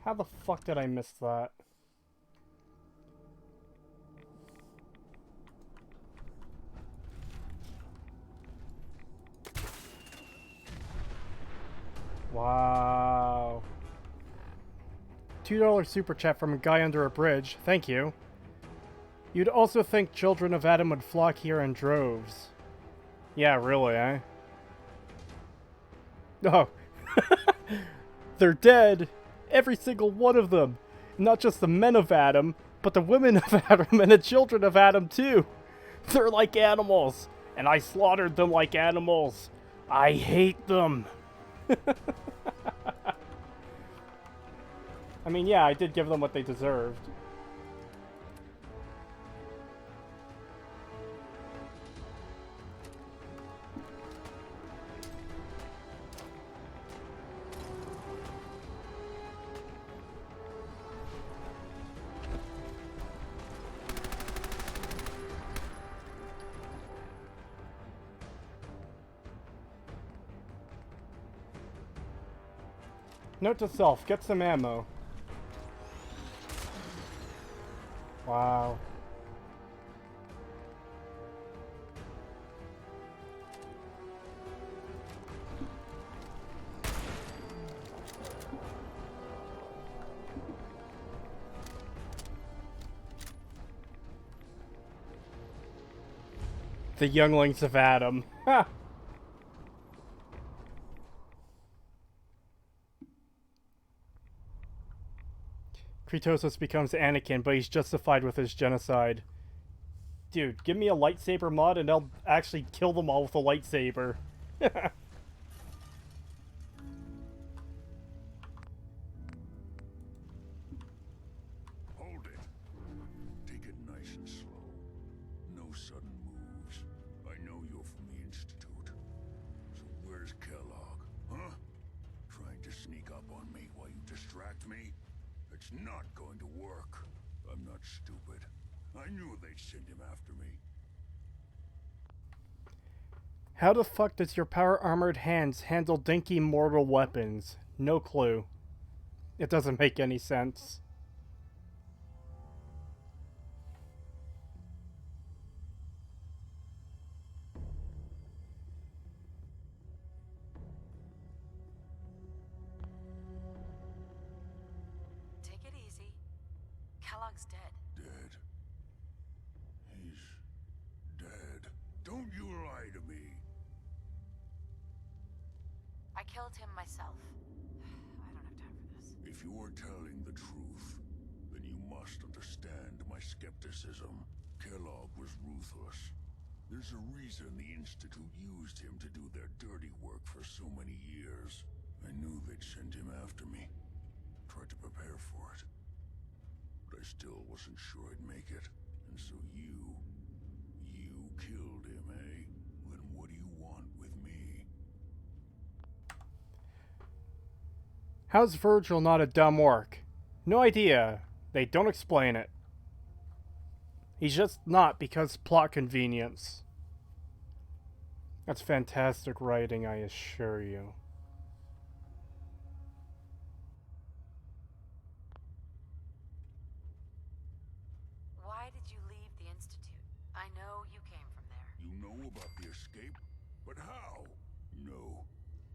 How the fuck did I miss that? Wow. $2 super chat from a guy under a bridge. Thank you. You'd also think children of Adam would flock here in droves. Yeah, really, eh? Oh. They're dead. Every single one of them. Not just the men of Adam, but the women of Adam and the children of Adam too. They're like animals, and I slaughtered them like animals. I hate them. I mean, yeah, I did give them what they deserved. Note to self, get some ammo. Wow. The younglings of Adam. Ha! Creetosis becomes Anakin, but he's justified with his genocide. Dude, give me a lightsaber mod and I'll actually kill them all with a lightsaber. Hold it. Take it nice and slow. No sudden moves. I know you're from the Institute. So where's Kellogg, huh? Trying to sneak up on me while you distract me? It's not going to work. I'm not stupid. I knew they'd send him after me. How the fuck does your power-armored hands handle dinky mortal weapons? No clue. It doesn't make any sense. Take it easy. Kellogg's dead. Dead? He's dead. Don't you lie to me. I killed him myself. I don't have time for this. If you're telling the truth, then you must understand my skepticism. Kellogg was ruthless. There's a reason the Institute used him to do their dirty work for so many years. I knew they'd send him after me. Tried to prepare for it. But I still wasn't sure I'd make it. And so you killed him, eh? Then what do you want with me? How's Virgil not a dumb orc? No idea. They don't explain it. He's just not because plot convenience. That's fantastic writing, I assure you. Why did you leave the Institute? I know you came from there. You know about the escape? But how? No,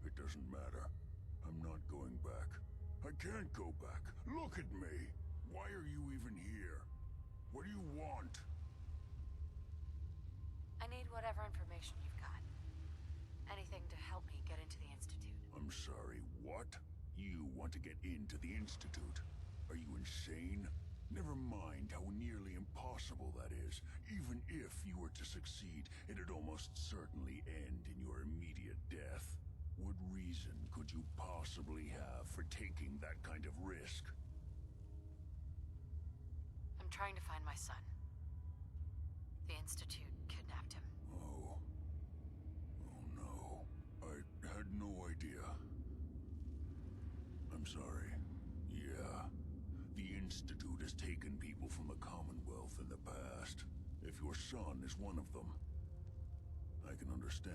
it doesn't matter. I'm not going back. I can't go back. Look at me. Why are you even here? What do you want? I need whatever information you've got. Anything to help me get into the Institute. I'm sorry, what? You want to get into the Institute? Are you insane? Never mind how nearly impossible that is. Even if you were to succeed, it'd almost certainly end in your immediate death. What reason could you possibly have for taking that kind of risk? I'm trying to find my son. The Institute kidnapped him. Oh. Oh no. I had no idea. I'm sorry. Yeah. The Institute has taken people from the Commonwealth in the past. If your son is one of them, I can understand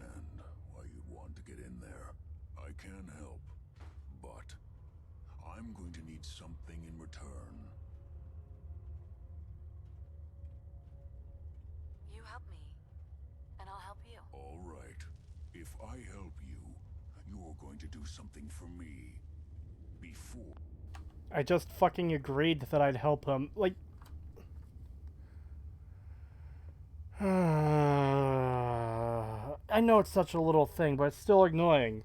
why you'd want to get in there. I can help, but I'm going to need something in return. You help me, and I'll help you. All right. If I help you, you're going to do something for me. Before... I just fucking agreed that I'd help him. Like... I know it's such a little thing, but it's still annoying.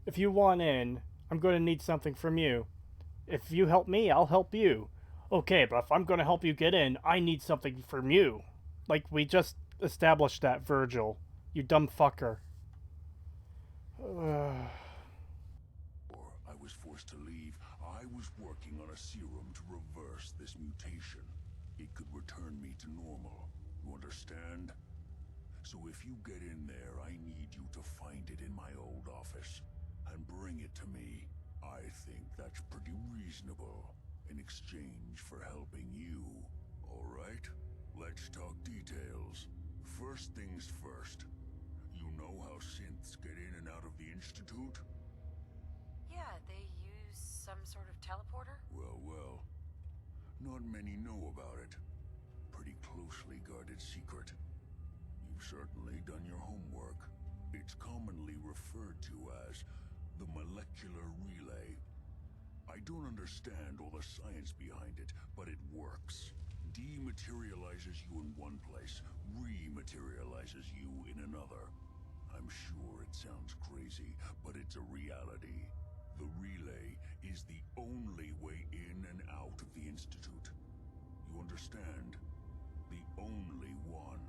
If you want in, I'm going to need something from you. If you help me, I'll help you. Okay, but if I'm going to help you get in, I need something from you. Like, we just established that, Virgil. You dumb fucker. I was forced to leave. I was working on a serum to reverse this mutation. It could return me to normal. You understand? So if you get in there, I need you to find it in my old office and bring it to me. I think that's pretty reasonable in exchange for helping you. All right? Let's talk details. First things first. You know how synths get in and out of the Institute? Yeah, they use some sort of teleporter? Well. Not many know about it. Pretty closely guarded secret. You've certainly done your homework. It's commonly referred to as the molecular relay. I don't understand all the science behind it, but it works. Dematerializes you in one place, rematerializes you in another. I'm sure it sounds crazy, but it's a reality. The relay is the only way in and out of the Institute. You understand? The only one.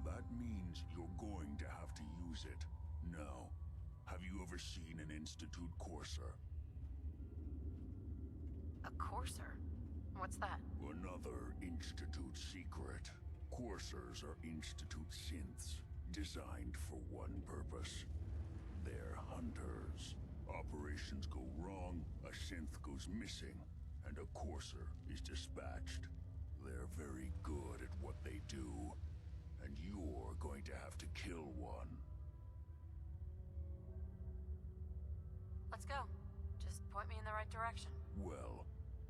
That means you're going to have to use it. Now, have you ever seen an Institute courser? A courser? What's that? Another Institute secret. Coursers are Institute synths, designed for one purpose. They're hunters. Operations go wrong, a synth goes missing, and a courser is dispatched. They're very good at what they do, and you're going to have to kill one. Let's go. Just point me in the right direction. Well,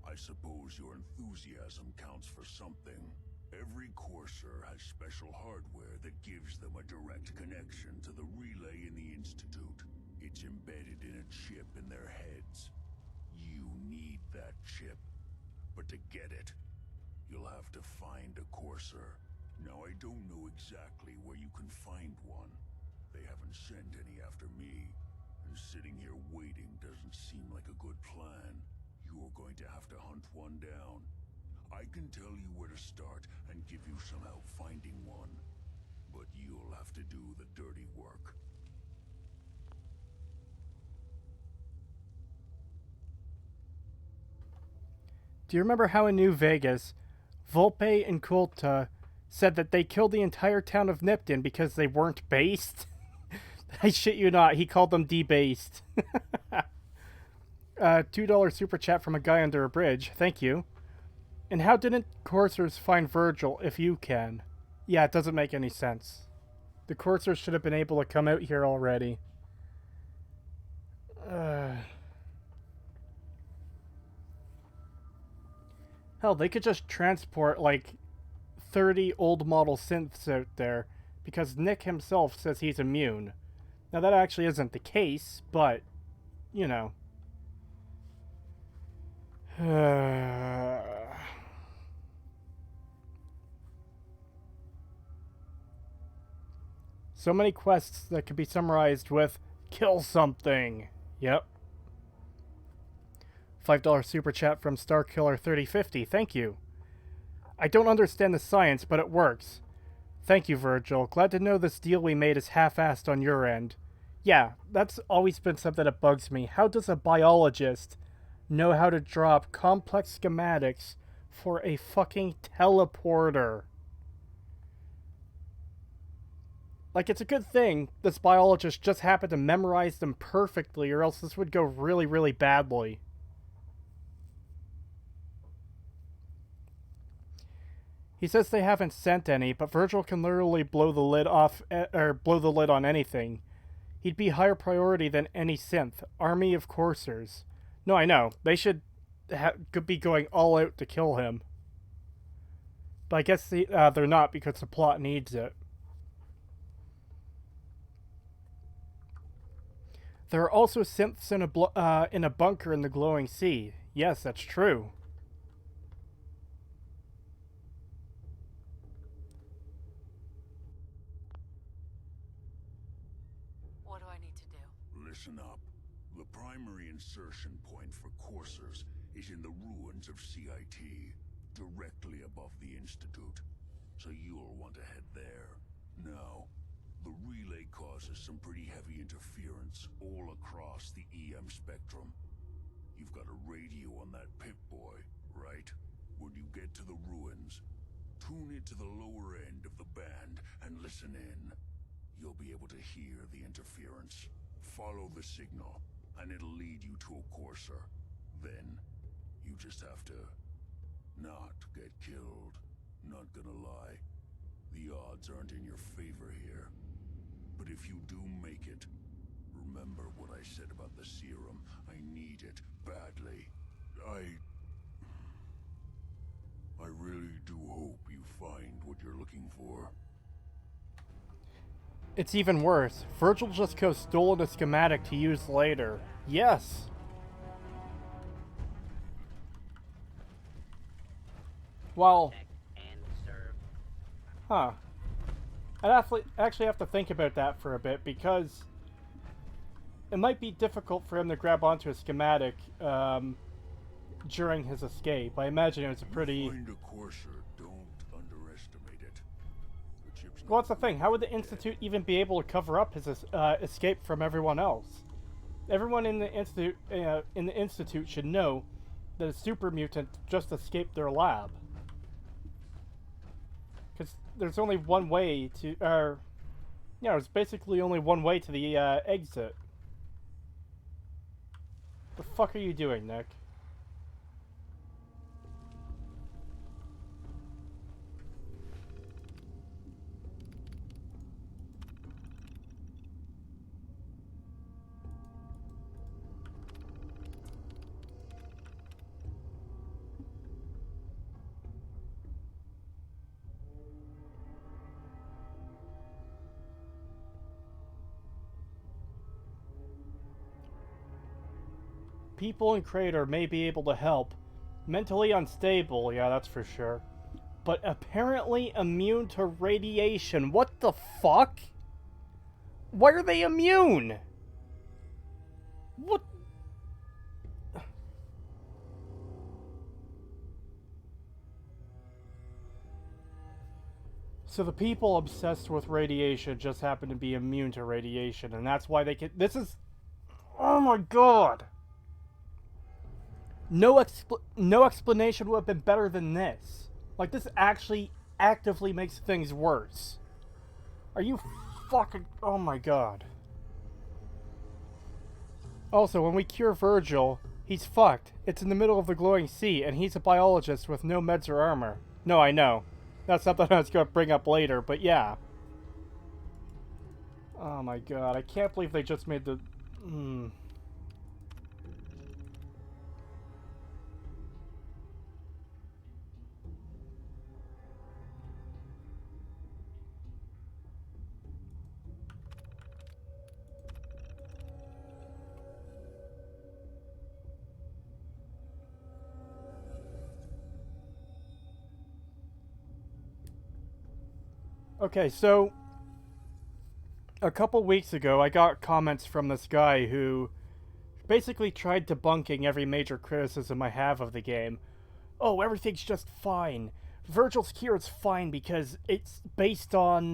I suppose your enthusiasm counts for something. Every courser has special hardware that gives them a direct connection to the relay in the Institute. It's embedded in a chip in their heads. You need that chip. But to get it, you'll have to find a courser. Now, I don't know exactly where you can find one. They haven't sent any after me. And sitting here waiting doesn't seem like a good plan. You're going to have to hunt one down. I can tell you where to start and give you some help finding one. But you'll have to do the dirty work. Do you remember how in New Vegas, Volpe and Kulta said that they killed the entire town of Nipton because they weren't based? I shit you not, he called them debased. $2 super chat from a guy under a bridge. Thank you. And how didn't coursers find Virgil if you can? Yeah, it doesn't make any sense. The coursers should have been able to come out here already. Hell, they could just transport like 30 old model synths out there because Nick himself says he's immune. Now that actually isn't the case, but, you know. So many quests that could be summarized with kill something. Yep. $5 super chat from Starkiller3050. Thank you. I don't understand the science, but it works. Thank you, Virgil. Glad to know this deal we made is half-assed on your end. Yeah, that's always been something that bugs me. How does a biologist know how to drop complex schematics for a fucking teleporter? Like, it's a good thing this biologist just happened to memorize them perfectly, or else this would go really, really badly. He says they haven't sent any, but Virgil can literally blow the lid off, or blow the lid on anything. He'd be higher priority than any synth. Army of coursers. No, I know. They should could be going all out to kill him. But I guess they're not because the plot needs it. There are also synths in a bunker in the glowing sea. Yes, that's true. What do I need to do? Listen up. The primary insertion point for coursers is in the ruins of CIT, directly above the Institute. So you'll want to head there. Now, the relay causes some pretty heavy interference all across the EM spectrum. You've got a radio on that Pip-Boy, right? When you get to the ruins, tune it to the lower end of the band and listen in. You'll be able to hear the interference. Follow the signal, and it'll lead you to a courser. Then, you just have to not get killed. Not gonna lie, the odds aren't in your favor here. But if you do make it, remember what I said about the serum. I need it badly. I really do hope you find what you're looking for. It's even worse. Virgil just could have stolen a schematic to use later. Yes! Well... Huh. I'd actually have to think about that for a bit, because it might be difficult for him to grab onto a schematic during his escape. I imagine it was a pretty... Find a courser, don't underestimate it. The chip's Well, that's the thing. How would the Institute even be able to cover up his escape from everyone else? Everyone in the Institute should know that a super mutant just escaped their lab. Because there's only one way to... yeah, there's basically only one way to the exit. The fuck are you doing, Nick? People in Crater may be able to help. Mentally unstable, yeah, that's for sure. But apparently immune to radiation. What the fuck? Why are they immune? What? So the people obsessed with radiation just happen to be immune to radiation, and that's why they can... This is... Oh my god! No explanation would have been better than this. Like, this actually actively makes things worse. Are you fucking... Oh my god. Also, when we cure Virgil, he's fucked. It's in the middle of the glowing sea, and he's a biologist with no meds or armor. No, I know. That's something I was going to bring up later, but yeah. Oh my god, I can't believe they just made the... Okay, so a couple weeks ago, I got comments from this guy who basically tried debunking every major criticism I have of the game. Oh, everything's just fine. Virgil's Cure is fine because it's based on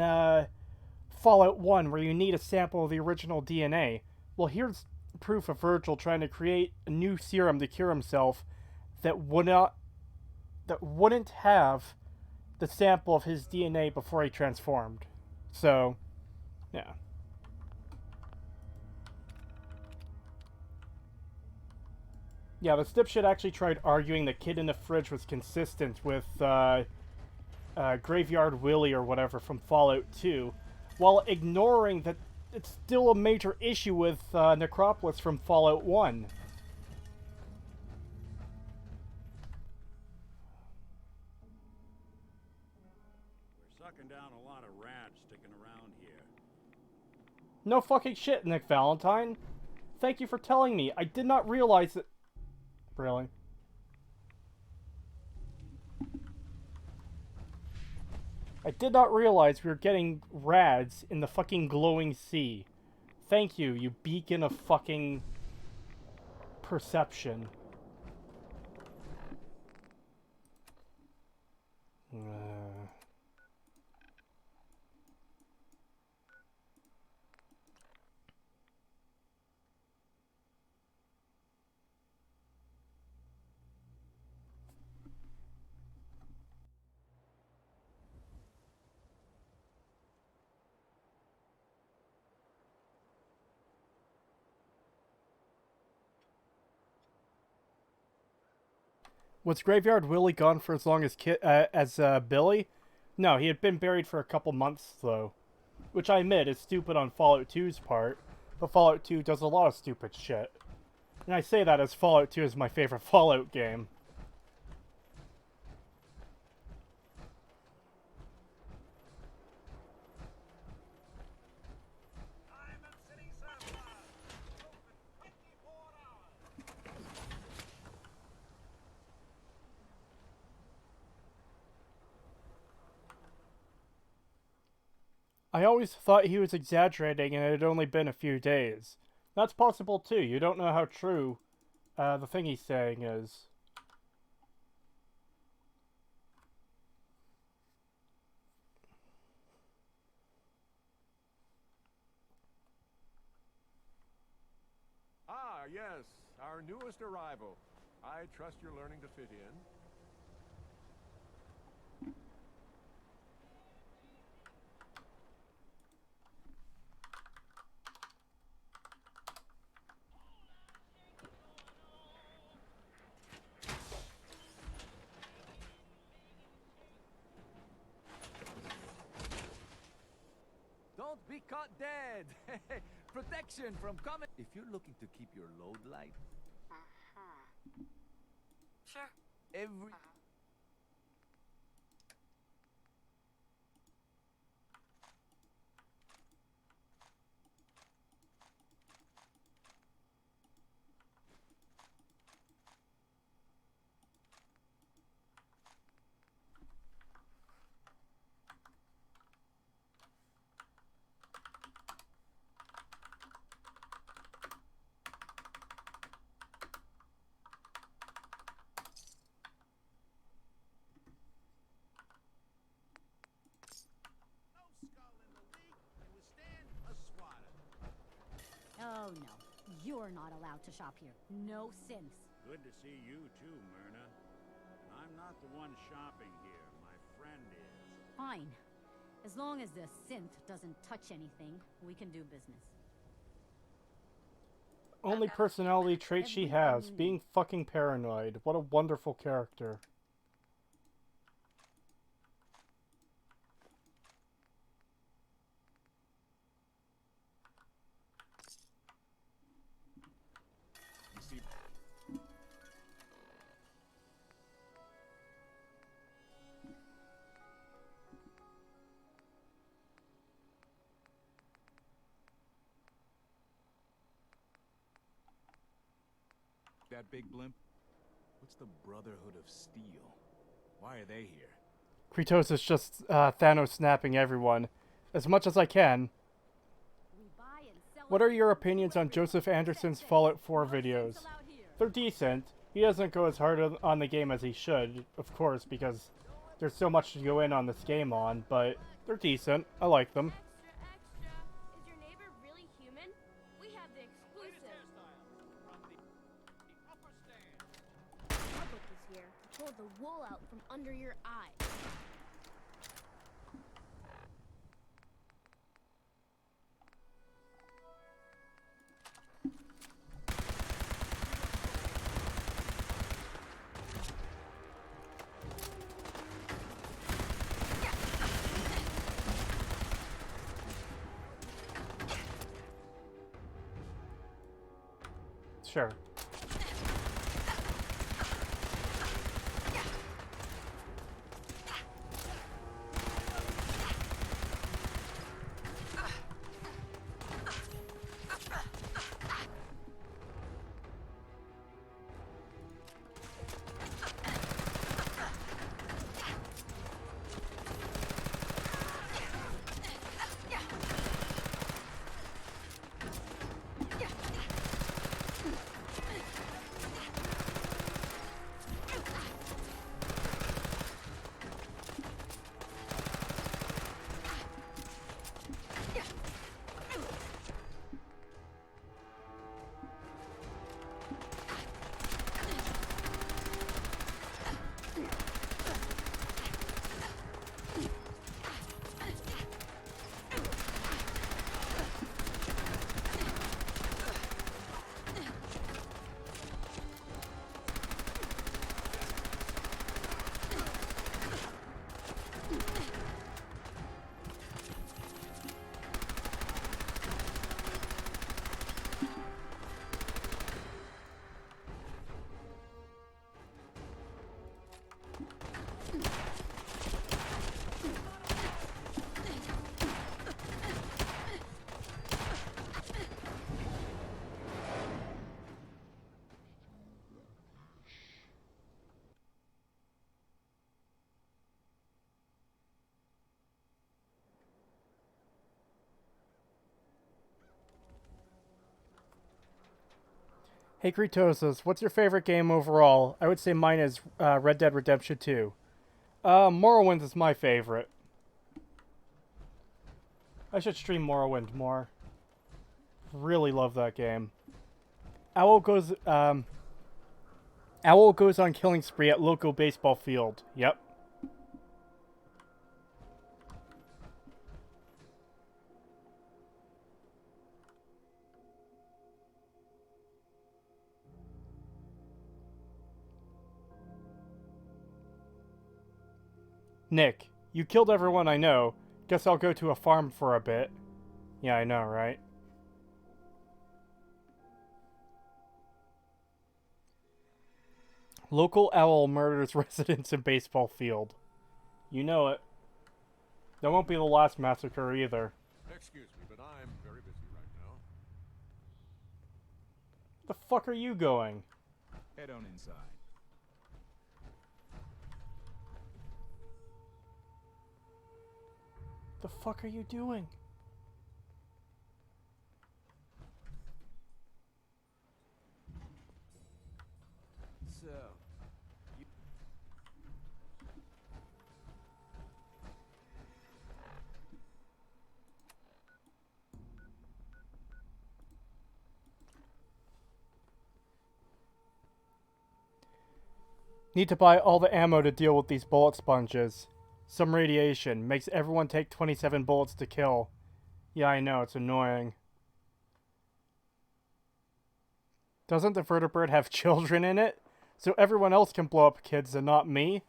Fallout 1, where you need a sample of the original DNA. Well, here's proof of Virgil trying to create a new serum to cure himself that wouldn't have the sample of his DNA before he transformed. So, yeah. Yeah, the dipshit actually tried arguing the kid in the fridge was consistent with Graveyard Willie or whatever from Fallout 2, while ignoring that it's still a major issue with Necropolis from Fallout 1. Sucking down a lot of rats sticking around here. No fucking shit, Nick Valentine. Thank you for telling me. I did not realize that... Really? I did not realize we were getting rads in the fucking glowing sea. Thank you, you beacon of fucking perception. Was Graveyard Willie gone for as long as Billy? No, he had been buried for a couple months, though. Which I admit is stupid on Fallout 2's part, but Fallout 2 does a lot of stupid shit. And I say that as Fallout 2 is my favorite Fallout game. I always thought he was exaggerating and it had only been a few days. That's possible too. You don't know how true the thing he's saying is. Ah, yes, our newest arrival. I trust you're learning to fit in. Don't be caught dead! Protection from coming. If you're looking to keep your load light, Sure. every Oh no, you're not allowed to shop here. No synths. Good to see you too, Myrna. And I'm not the one shopping here. My friend is. Fine. As long as the synth doesn't touch anything, we can do business. Only personality trait she has, being fucking paranoid. What a wonderful character. That big blimp? What's the Brotherhood of Steel? Why are they here? Creetosis just Thanos snapping everyone. As much as I can. What are your opinions on Joseph Anderson's Fallout 4 videos? They're decent. He doesn't go as hard on the game as he should, of course, because there's so much to go in on this game on, but they're decent. I like them. Is your neighbor really human? We have the exclusive. Our book is here to pull the wool out from under your eyes. Sure. Hey Creetosis, what's your favorite game overall? I would say mine is Red Dead Redemption 2. Morrowind is my favorite. I should stream Morrowind more. Really love that game. Owl goes on killing spree at local baseball field. Yep. Nick, you killed everyone I know. Guess I'll go to a farm for a bit. Yeah, I know, right? Local owl murders residents in baseball field. You know it. That won't be the last massacre either. Excuse me, but I'm very busy right now. The fuck are you going? Head on inside. The fuck are you doing? So, Need to buy all the ammo to deal with these bullet sponges. Some radiation. Makes everyone take 27 bullets to kill. Yeah, I know, it's annoying. Doesn't the vertebrate have children in it? So everyone else can blow up kids and not me?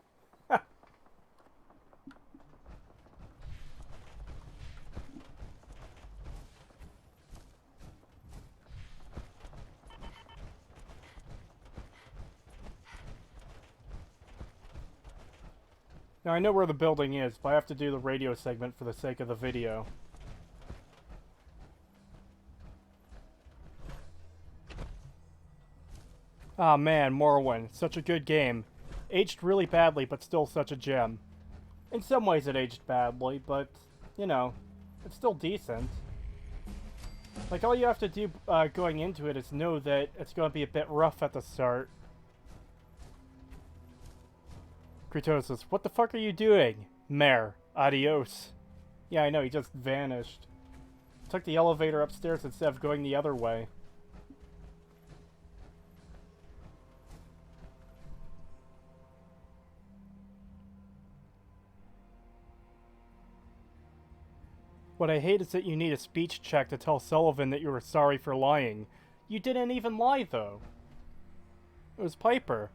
Now I know where the building is, but I have to do the radio segment for the sake of the video. Ah man, Morrowind. Such a good game. Aged really badly, but still such a gem. In some ways it aged badly, but, you know, it's still decent. Like, all you have to do going into it is know that it's going to be a bit rough at the start. Creetosis, what the fuck are you doing? Mare, adios. Yeah, I know, he just vanished. Took the elevator upstairs instead of going the other way. What I hate is that you need a speech check to tell Sullivan that you were sorry for lying. You didn't even lie, though. It was Piper.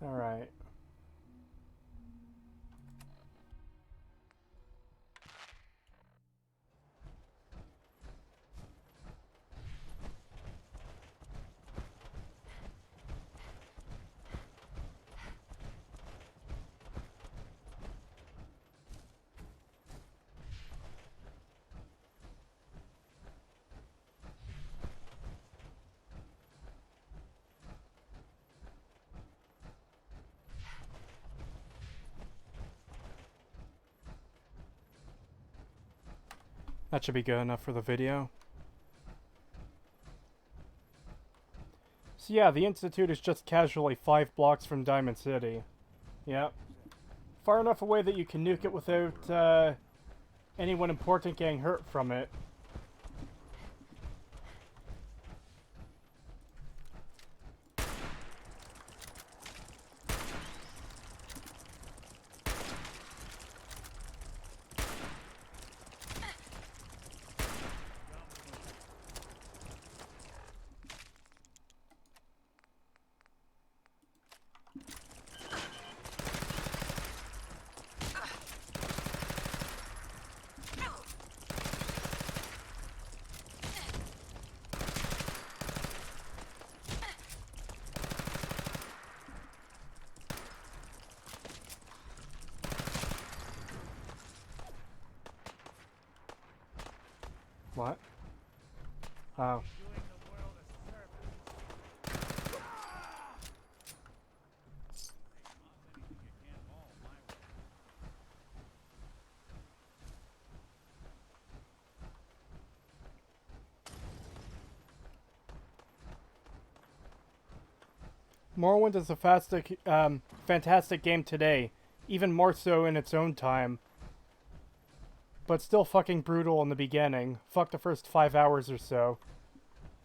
Alright. That should be good enough for the video. So yeah, the Institute is just casually 5 blocks from Diamond City. Yep. Far enough away that you can nuke it without anyone important getting hurt from it. What? Oh. Morrowind is a fantastic game today, even more so in its own time. But still fucking brutal in the beginning. Fuck the first 5 hours or so.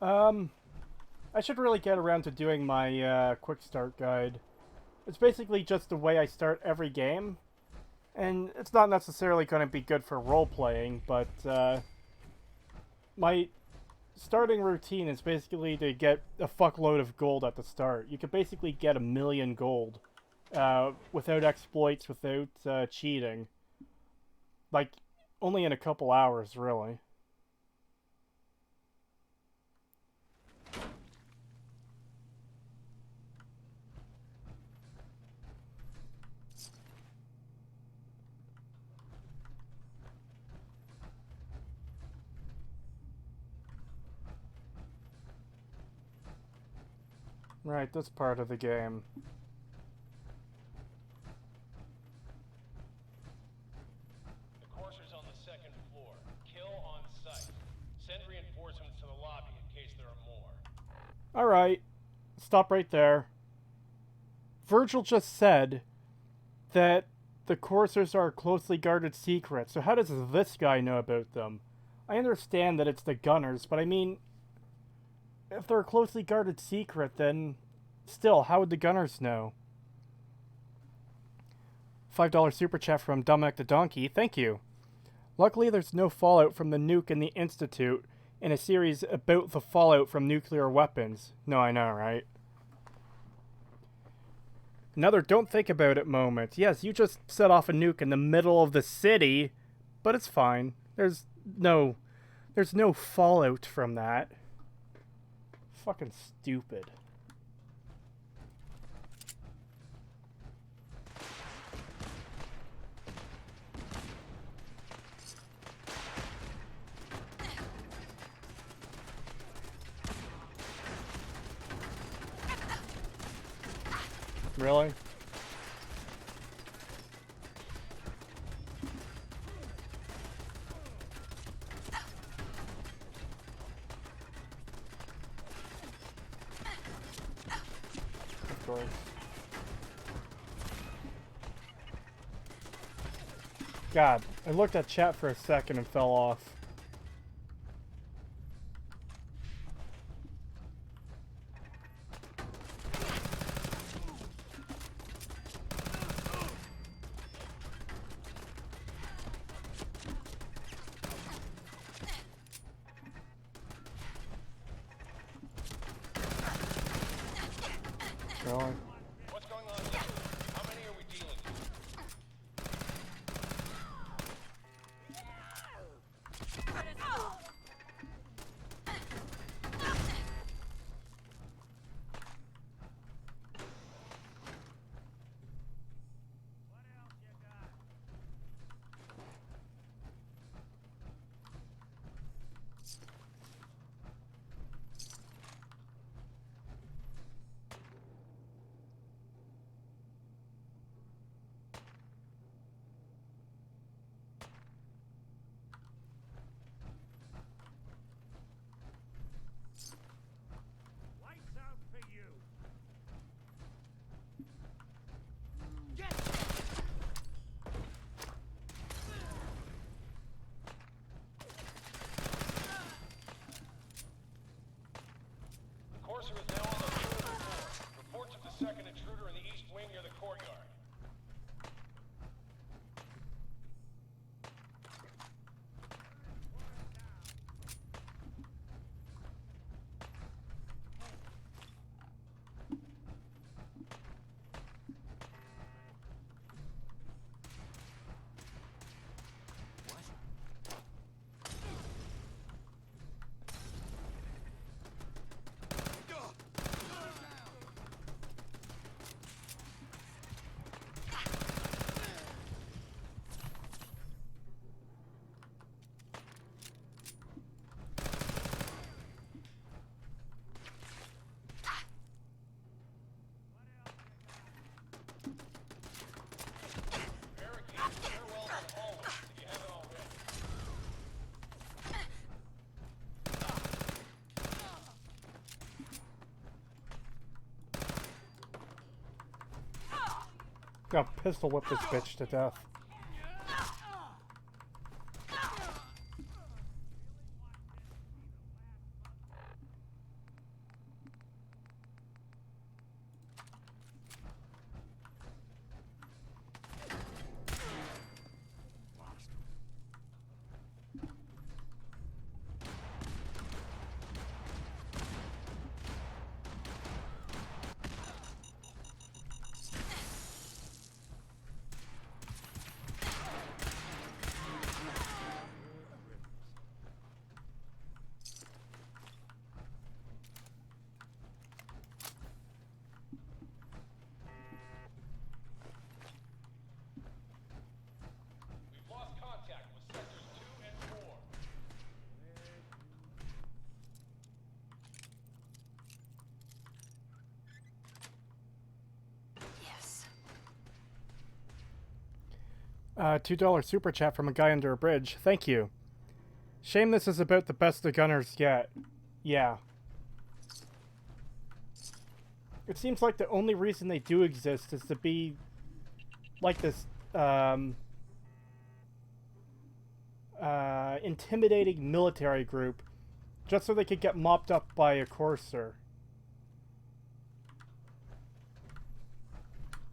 I should really get around to doing my quick start guide. It's basically just the way I start every game. And it's not necessarily going to be good for role-playing, but my starting routine is basically to get a fuckload of gold at the start. You could basically get 1,000,000 gold without exploits, without cheating. Like, only in a couple hours, really. Right, that's part of the game. The courser's on the second floor. Kill on sight. Send reinforcements to the lobby in case there are more. Alright. Stop right there. Virgil just said that the coursers are a closely guarded secret, so how does this guy know about them? I understand that it's the gunners, but I mean, if they're a closely guarded secret, then still, how would the gunners know? $5 super chat from Dominic the Donkey. Thank you. Luckily, there's no fallout from the nuke in the Institute in a series about the fallout from nuclear weapons. No, I know, right? Another don't think about it moment. Yes, you just set off a nuke in the middle of the city, but it's fine. There's no fallout from that. Fucking stupid. Really? Of course. God, I looked at chat for a second and fell off. Really? What's going on here? How many are we dealing Gonna pistol whip this bitch to death. 2 dollar super chat from a guy under a bridge. Thank you. Shame this is about the best the gunners get. Yeah. It seems like the only reason they do exist is to be like this intimidating military group just so they could get mopped up by a courser.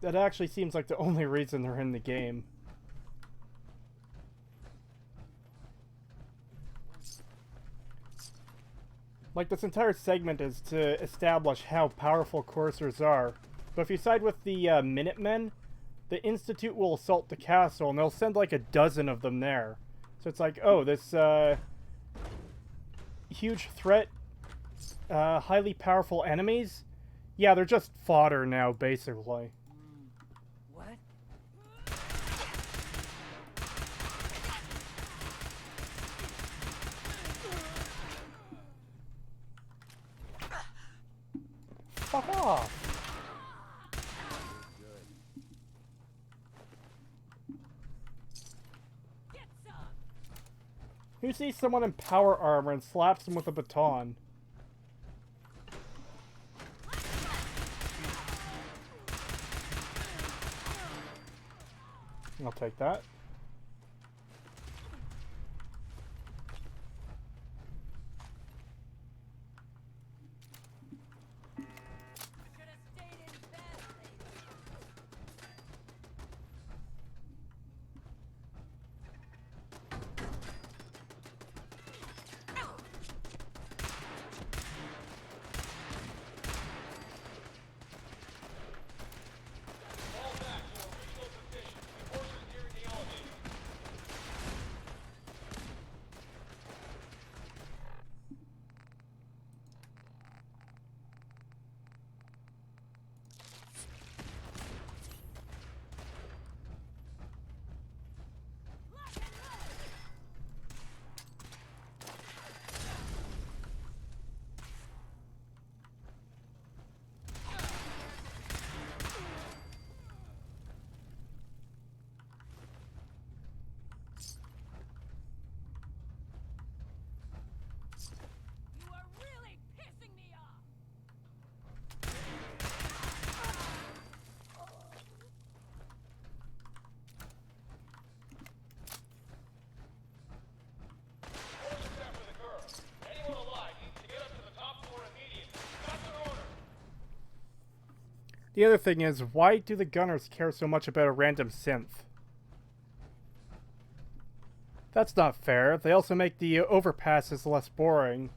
That actually seems like the only reason they're in the game. Like, this entire segment is to establish how powerful coursers are. But if you side with the Minutemen, the Institute will assault the castle, and they'll send like a dozen of them there. So it's like, oh, this huge threat, highly powerful enemies? Yeah, they're just fodder now, basically. What? Fuck off! Who sees someone in power armor and slaps them with a baton? I'll take that. The other thing is, why do the gunners care so much about a random synth? That's not fair. They also make the overpasses less boring.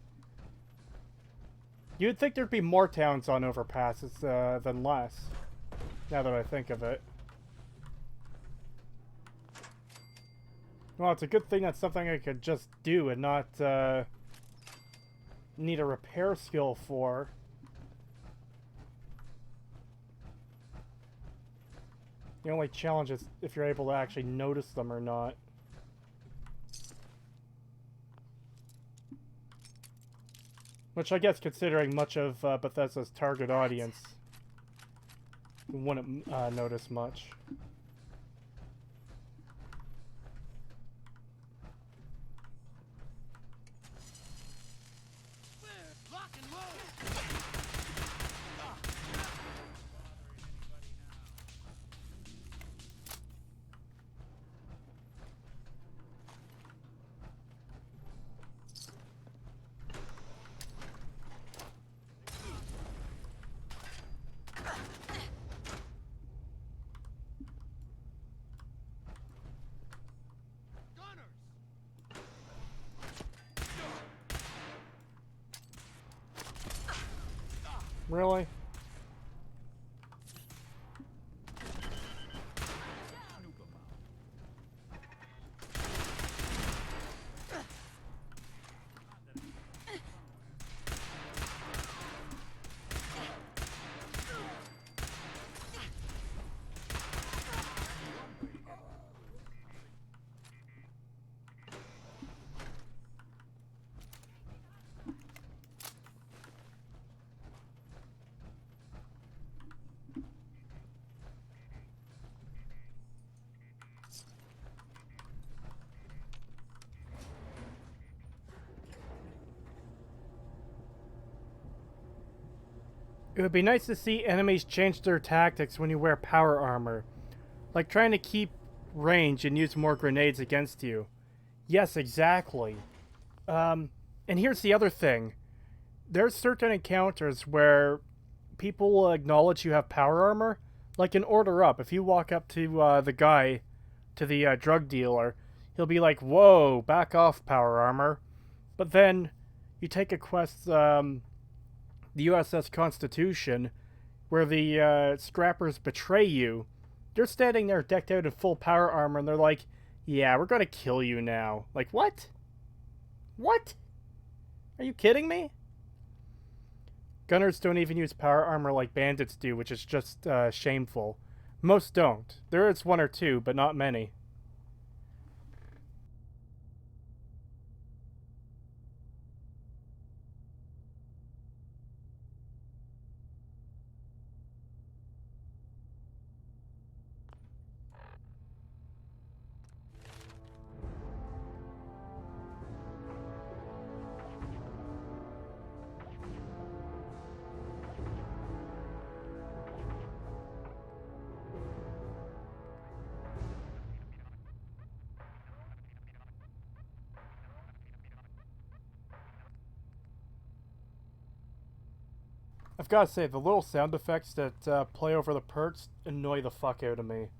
You'd think there'd be more towns on overpasses than less, now that I think of it. Well, it's a good thing that's something I could just do and not need a repair skill for. The only challenge is if you're able to actually notice them or not. Which I guess, considering much of Bethesda's target audience, wouldn't notice much. Really? It would be nice to see enemies change their tactics when you wear power armor. Like trying to keep range and use more grenades against you. Yes, exactly. And here's the other thing. There's certain encounters where people will acknowledge you have power armor. Like in Order Up, if you walk up to the guy, to the drug dealer, he'll be like, whoa, back off, power armor. But then you take a quest, the USS Constitution, where the scrappers betray you. They're standing there decked out in full power armor, and they're like, yeah, we're gonna kill you now. Like, what? What? Are you kidding me? Gunners don't even use power armor like bandits do, which is just shameful. Most don't. There is one or two, but not many. I've got to say, the little sound effects that play over the perks annoy the fuck out of me.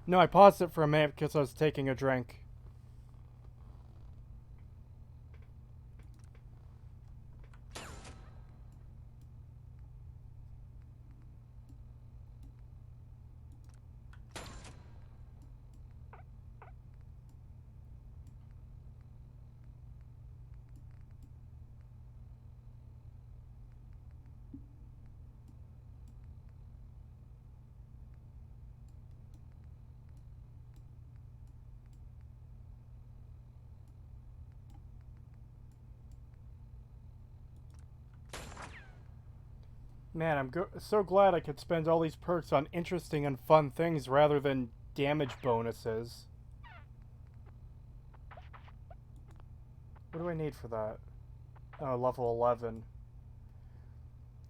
No, I paused it for a minute because I was taking a drink. Man, I'm so glad I could spend all these perks on interesting and fun things rather than damage bonuses. What do I need for that? Oh, level 11.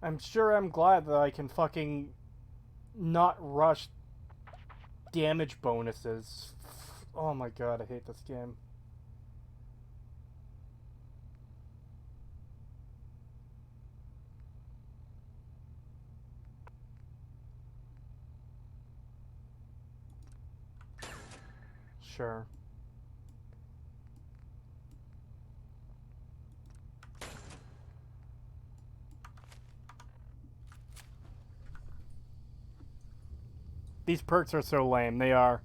I'm sure I'm glad that I can fucking not rush damage bonuses. Oh my god, I hate this game. Sure. These perks are so lame, they are.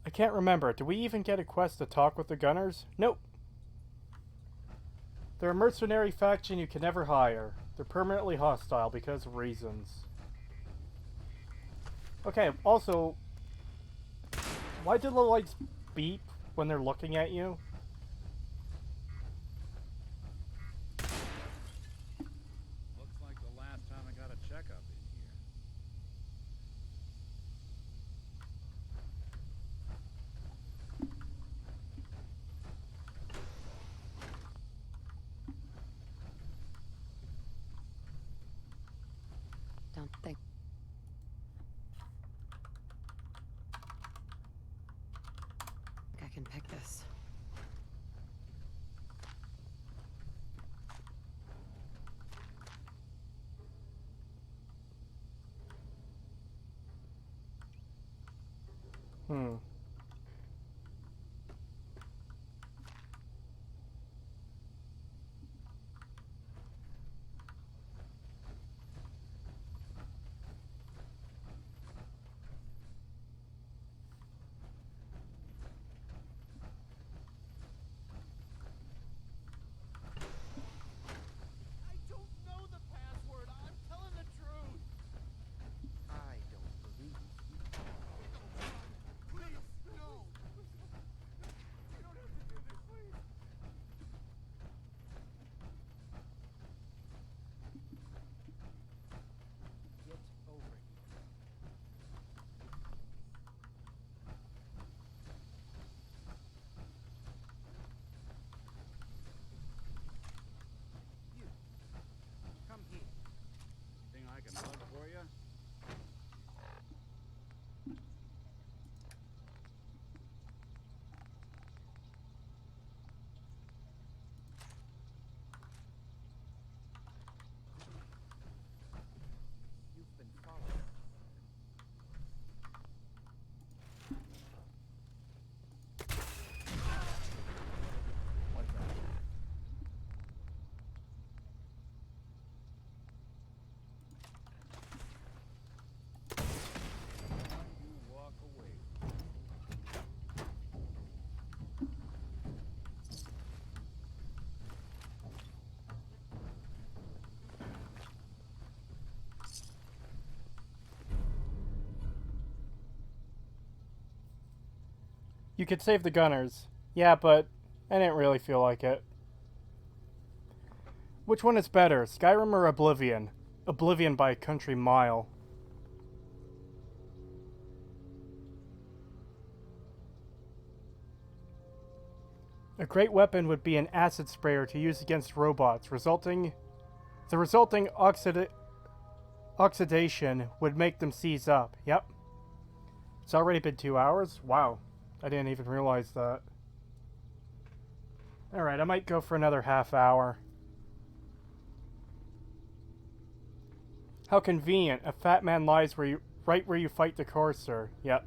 I can't remember, do we even get a quest to talk with the gunners? Nope. They're a mercenary faction you can never hire. They're permanently hostile because of reasons. Okay, also, why do the lights beep when they're looking at you? Looks like the last time I got a checkup in here. Don't think. I can pick this. Hmm. I don't know the password. I'm telling the truth. I don't believe you. Please, no. You don't have to do this, please. Get over it. You. Come here. Thing I can lug for you? You've been followed. What the? You walk away. You could save the gunners. Yeah, but I didn't really feel like it. Which one is better, Skyrim or Oblivion? Oblivion by a country mile. A great weapon would be an acid sprayer to use against robots, the resulting oxidation would make them seize up. Yep. It's already been 2 hours? Wow. I didn't even realize that. Alright, I might go for another half hour. How convenient. A fat man lies right where you fight the courser. Yep.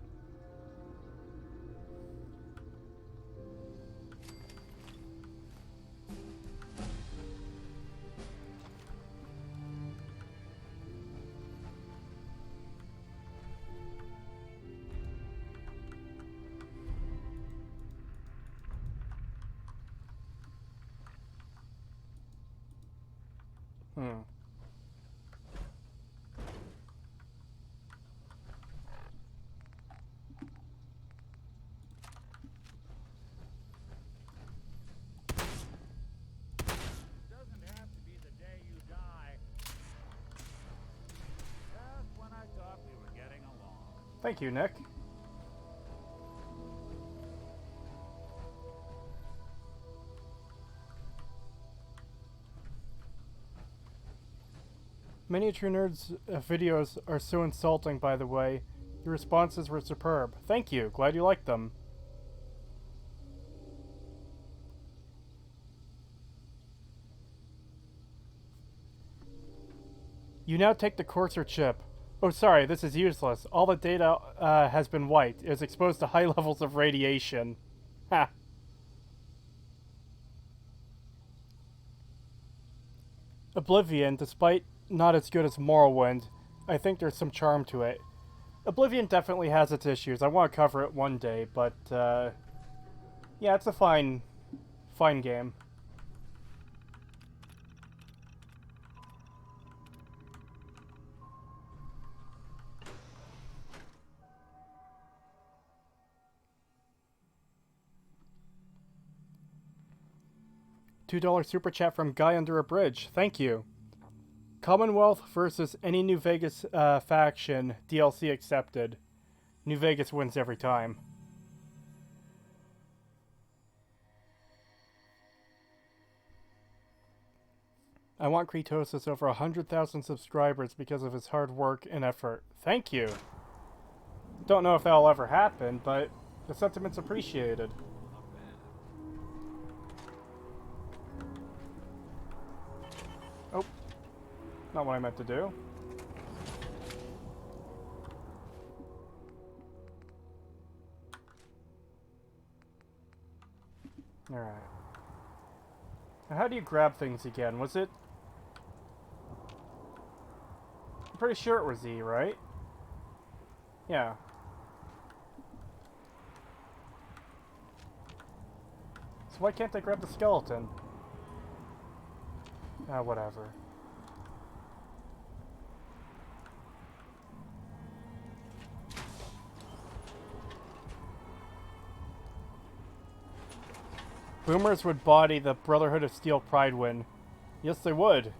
Hmm. Doesn't have to be the day you die. Just when I thought we were getting along. Thank you, Nick. Miniature Nerds videos are so insulting, by the way. Your responses were superb. Thank you. Glad you liked them. You now take the courser chip. Oh, sorry, this is useless. All the data has been wiped. It is exposed to high levels of radiation. Ha. Oblivion, despite not as good as Morrowind, I think there's some charm to it. Oblivion definitely has its issues. I want to cover it one day, but yeah, it's a fine game. $2 super chat from Guy Under a Bridge. Thank you. Commonwealth versus any New Vegas faction, DLC accepted. New Vegas wins every time. I want Creetosis over 100,000 subscribers because of his hard work and effort. Thank you. Don't know if that'll ever happen, but the sentiment's appreciated. Oh. Not what I meant to do. Alright. Now how do you grab things again? Was it... I'm pretty sure it was E, right? Yeah. So why can't I grab the skeleton? Ah, whatever. Boomers would body the Brotherhood of Steel Pride win. Yes, they would.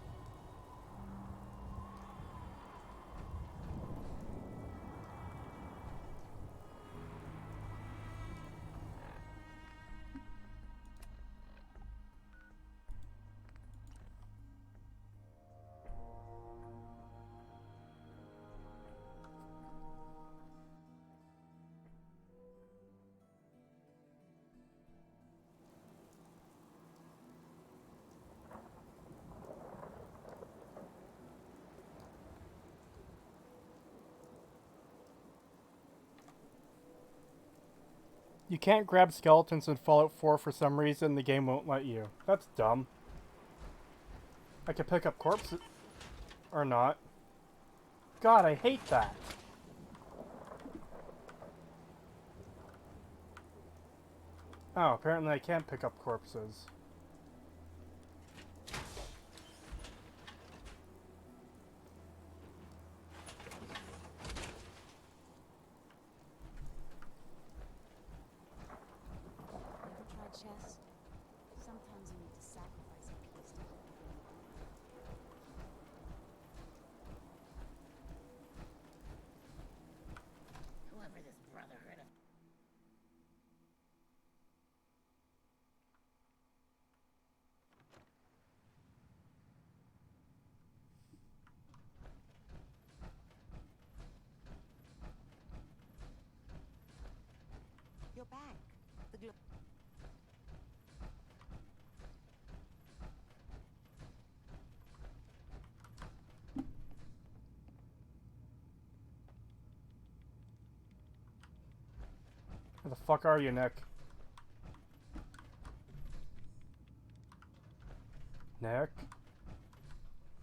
You can't grab skeletons in Fallout 4 for some reason. The game won't let you. That's dumb. I could pick up corpses. Or not. God, I hate that. Oh, apparently I can't pick up corpses. Ever tried chess? Sometimes you need to sacrifice a piece to keep the game going. Whoever this Brotherhood of... You're back. The glo- Where the fuck are you, Nick? Nick?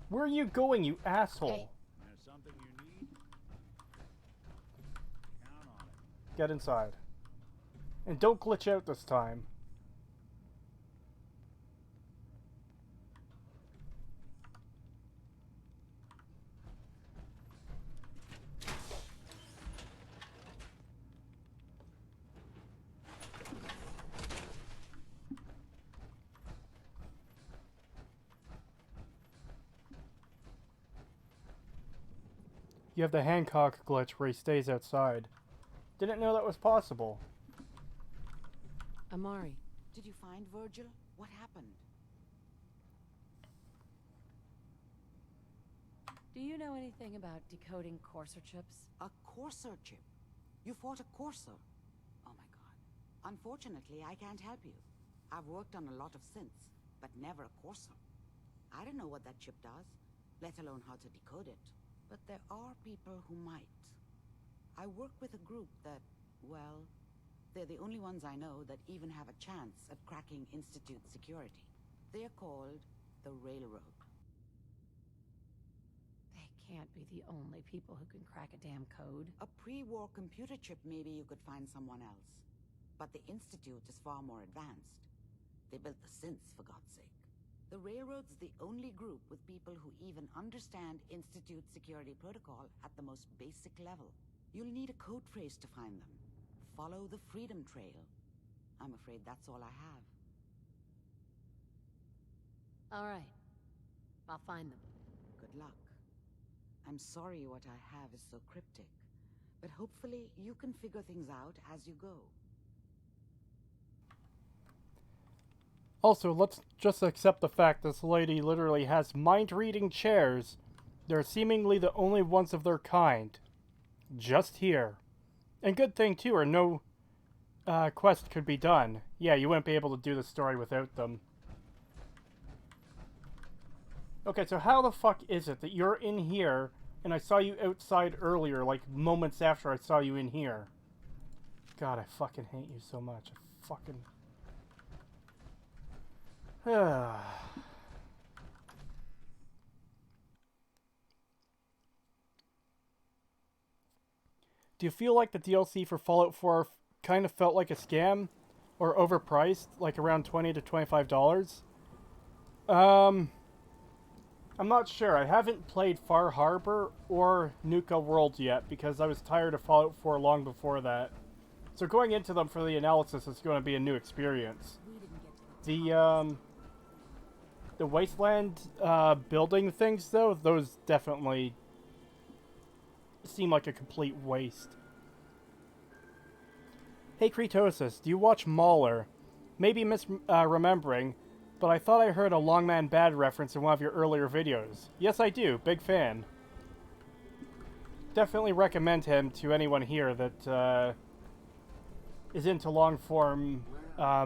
Where are you going, you asshole? There's something you need? Count on it. Get inside. And don't glitch out this time. You have the Hancock glitch where he stays outside. Didn't know that was possible. Amari. Did you find Virgil? What happened? Do you know anything about decoding courser chips? A courser chip? You fought a courser? Oh my god. Unfortunately, I can't help you. I've worked on a lot of synths, but never a courser. I don't know what that chip does, let alone how to decode it. But there are people who might. I work with a group that, well, they're the only ones I know that even have a chance at cracking Institute security. They're called the Railroad. They can't be the only people who can crack a damn code. A pre-war computer chip, maybe you could find someone else. But the Institute is far more advanced. They built the synths, for God's sake. The Railroad's the only group with people who even understand Institute security protocol at the most basic level. You'll need a code phrase to find them. Follow the Freedom Trail. I'm afraid that's all I have. All right. I'll find them. Good luck. I'm sorry what I have is so cryptic, but hopefully you can figure things out as you go. Also, let's just accept the fact this lady literally has mind-reading chairs. They're seemingly the only ones of their kind. Just here. And good thing, too, or no quest could be done. Yeah, you wouldn't be able to do the story without them. Okay, so how the fuck is it that you're in here, and I saw you outside earlier, like moments after I saw you in here? God, I fucking hate you so much. I fucking... Do you feel like the DLC for Fallout 4 kind of felt like a scam? Or overpriced, like around $20 to $25? I'm not sure. I haven't played Far Harbor or Nuka World yet because I was tired of Fallout 4 long before that. So going into them for the analysis is going to be a new experience. The Wasteland building things, though, those definitely seem like a complete waste. Hey Creetosis, do you watch Mauler? Maybe remembering, but I thought I heard a Longman Bad reference in one of your earlier videos. Yes, I do. Big fan. Definitely recommend him to anyone here that is into long-form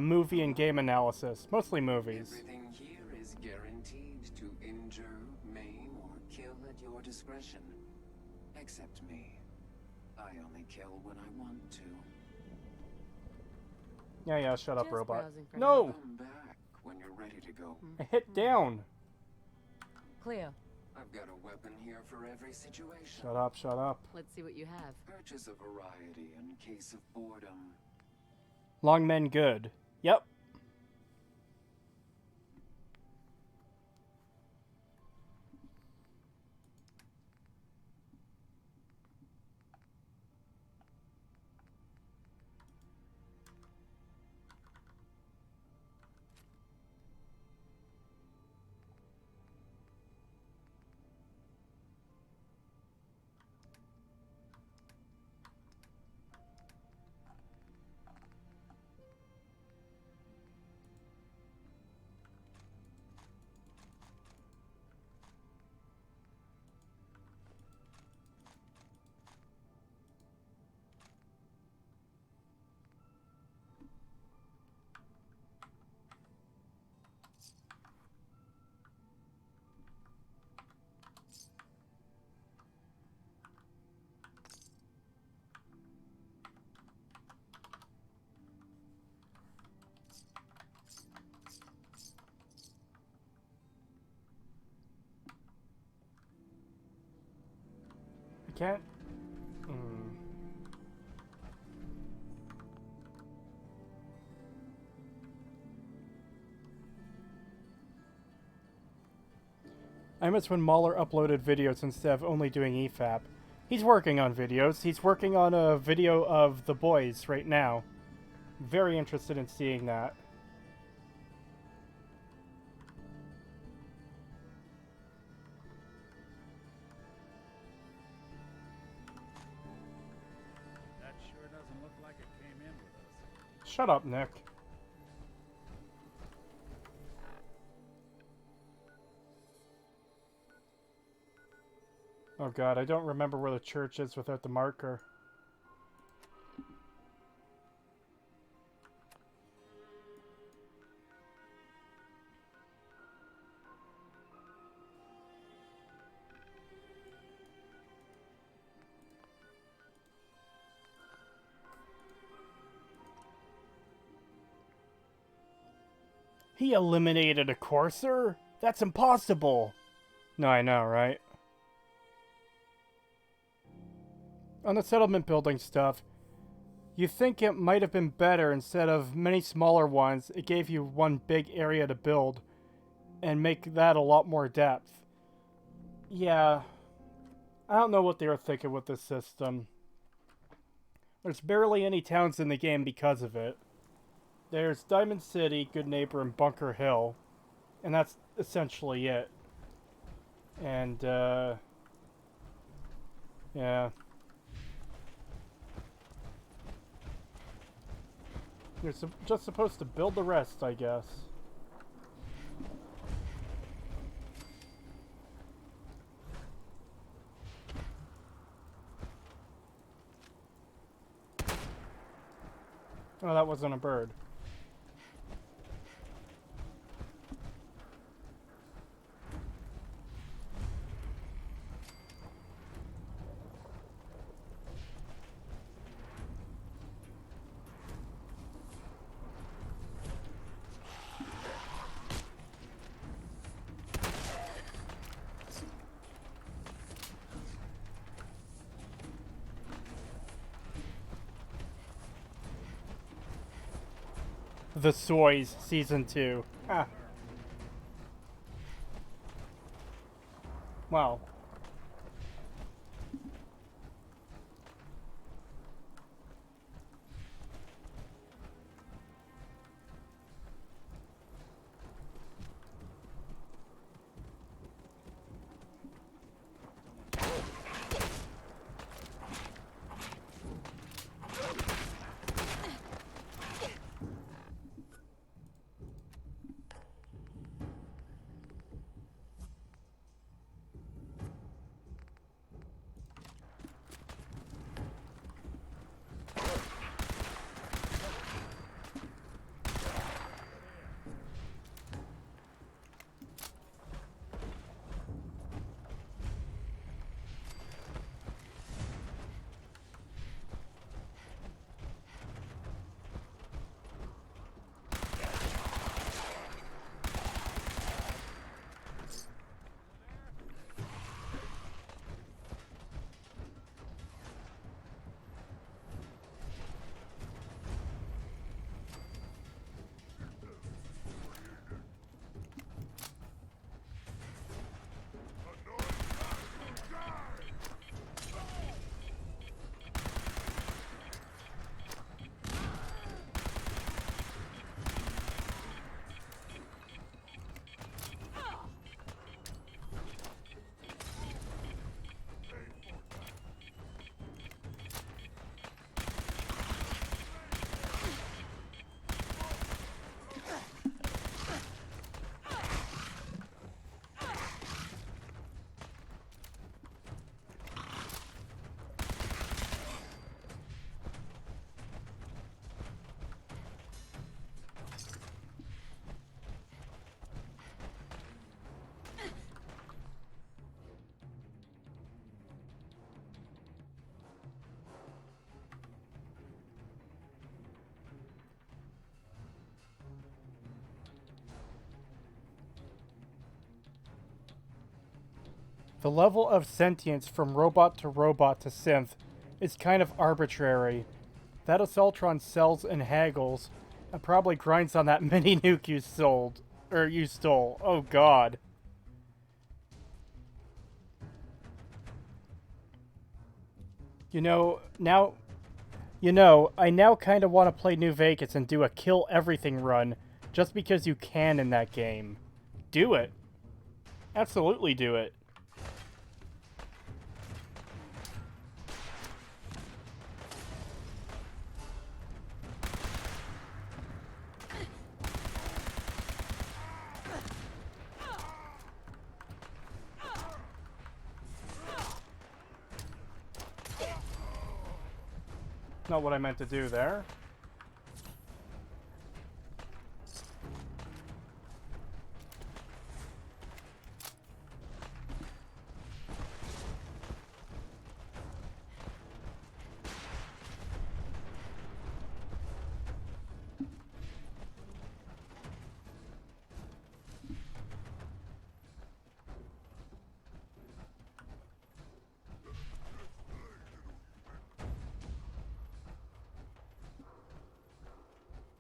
movie and game analysis. Mostly movies. Everything here is guaranteed to injure, maim, or kill at your discretion. Except me. I only kill when I want to. Yeah, shut up, Just robot. browsing for No! Come back when you're ready to go. I hit down. Cleo, I've got a weapon here for every situation. Shut up, shut up. let's see what you have. Purchase a variety in case of boredom. Long men good. Yep. Can't. I miss when Mahler uploaded videos instead of only doing EFAP. He's working on videos. He's working on a video of The Boys right now. Very interested in seeing that. That sure doesn't look like it came in with us. Shut up, Nick. Oh god, I don't remember where the church is without the marker. He eliminated a courser? That's impossible! No, I know, right? On the settlement building stuff, you think it might have been better instead of many smaller ones, it gave you one big area to build and make that a lot more depth. Yeah, I don't know what they were thinking with this system. There's barely any towns in the game because of it. There's Diamond City, Good Neighbor, and Bunker Hill, and that's essentially it. And, yeah. You're just supposed to build the rest, I guess. Oh, that wasn't a bird. The Soys Season 2. Ah. Wow. The level of sentience from robot to synth is kind of arbitrary. That Assaultron sells and haggles, and probably grinds on that mini nuke you sold. Or you stole. Oh god. I now kind of want to play New Vegas and do a kill everything run, just because you can in that game. Do it. Absolutely do it. Not what I meant to do there.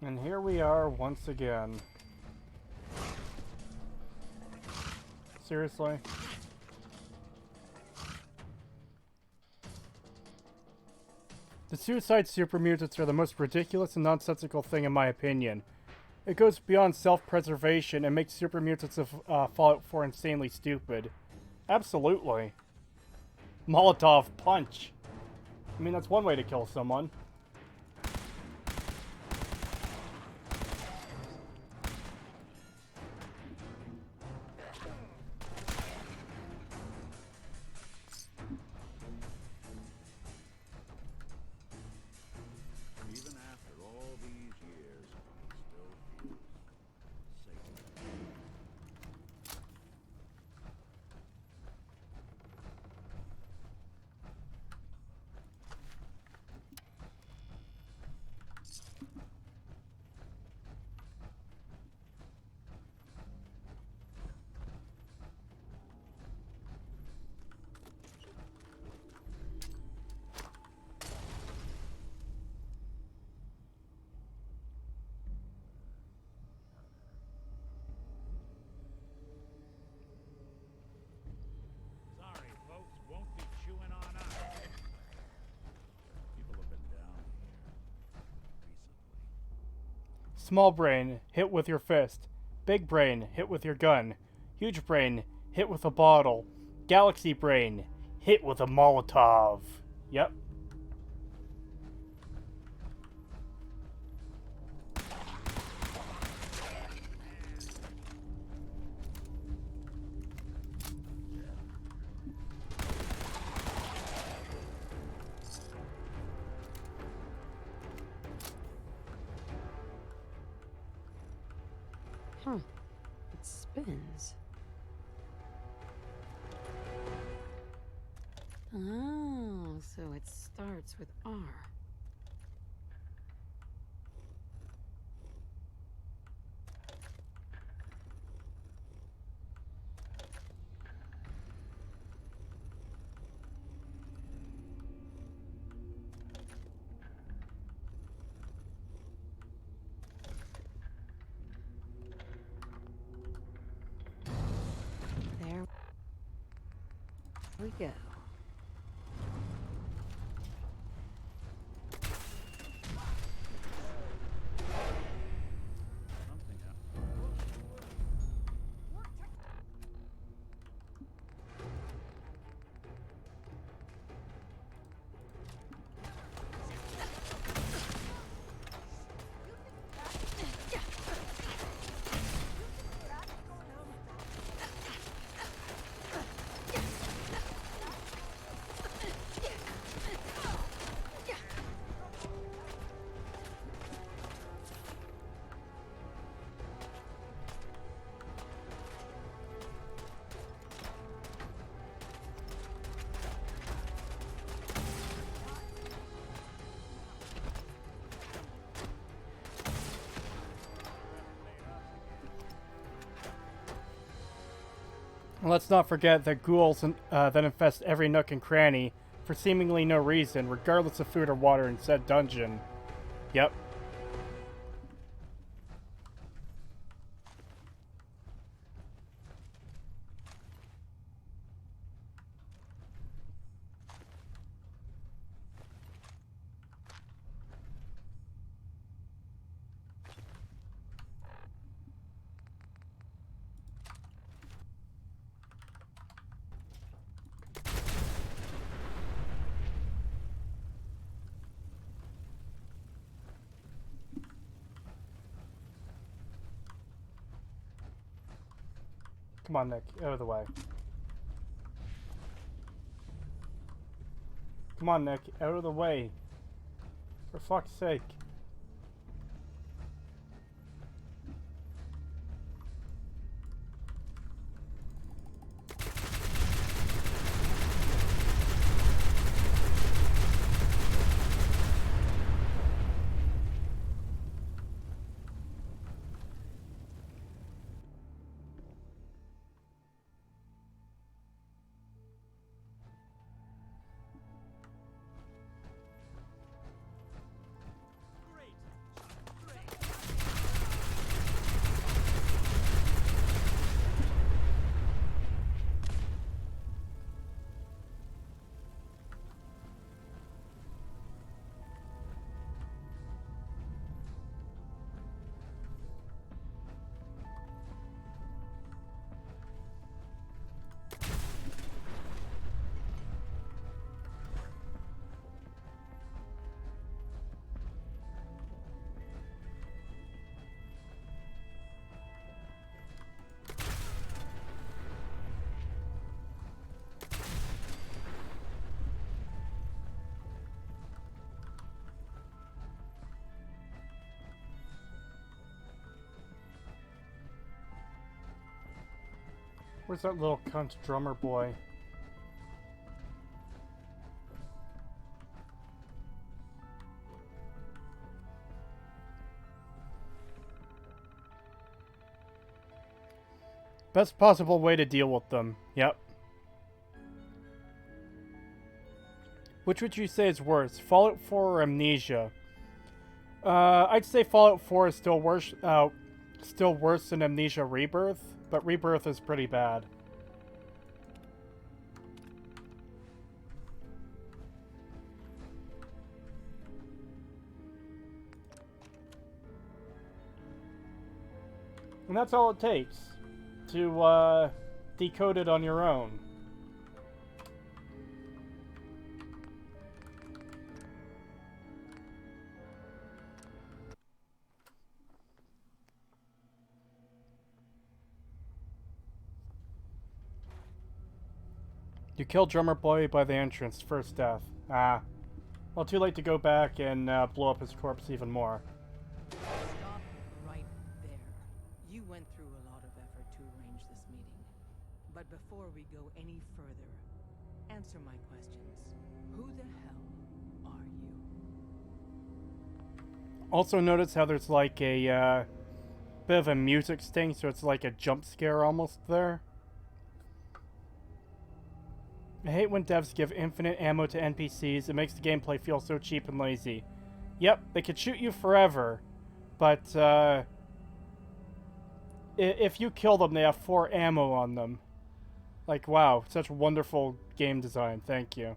And here we are once again. Seriously? The suicide super mutants are the most ridiculous and nonsensical thing in my opinion. It goes beyond self-preservation and makes super mutants of Fallout 4 insanely stupid. Absolutely. Molotov punch. I mean, that's one way to kill someone. Small brain, hit with your fist. Big brain, hit with your gun. Huge brain, hit with a bottle. Galaxy brain, hit with a Molotov. Yep. Huh. It spins. Oh, so it starts with R. There we go. And let's not forget that ghouls that infest every nook and cranny for seemingly no reason, regardless of food or water in said dungeon. Yep. Come on, Nick. Out of the way. Come on, Nick. Out of the way. For fuck's sake. Where's that little cunt drummer boy? Best possible way to deal with them. Yep. Which would you say is worse, Fallout 4 or Amnesia? I'd say Fallout 4 is still worse than Amnesia Rebirth, but Rebirth is pretty bad. And that's all it takes to decode it on your own. You killed Drummer Boy by the entrance, first death. Ah. Well, too late to go back and blow up his corpse even more. Stop right there. You went through a lot of effort to arrange this meeting. But before we go any further, answer my questions. Who the hell are you? Also notice how there's like a bit of a music sting, so it's like a jump scare almost there. I hate when devs give infinite ammo to NPCs. It makes the gameplay feel so cheap and lazy. Yep, they could shoot you forever, but if you kill them, they have 4 ammo on them. Like, wow, such wonderful game design. Thank you.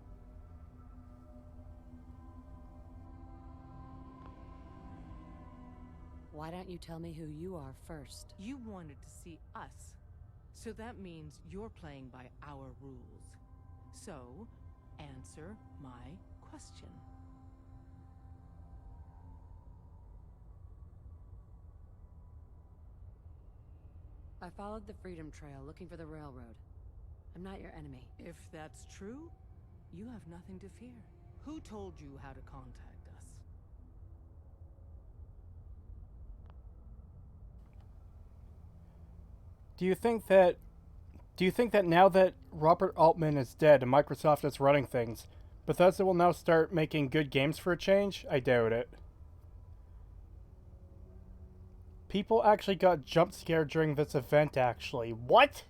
Why don't you tell me who you are first? You wanted to see us. So that means you're playing by our rules. So, answer my question. I followed the Freedom Trail looking for the railroad. I'm not your enemy. If that's true, you have nothing to fear. Who told you how to contact us? Do you think that now that Robert Altman is dead and Microsoft is running things, Bethesda will now start making good games for a change? I doubt it. People actually got jump scared during this event, actually. What?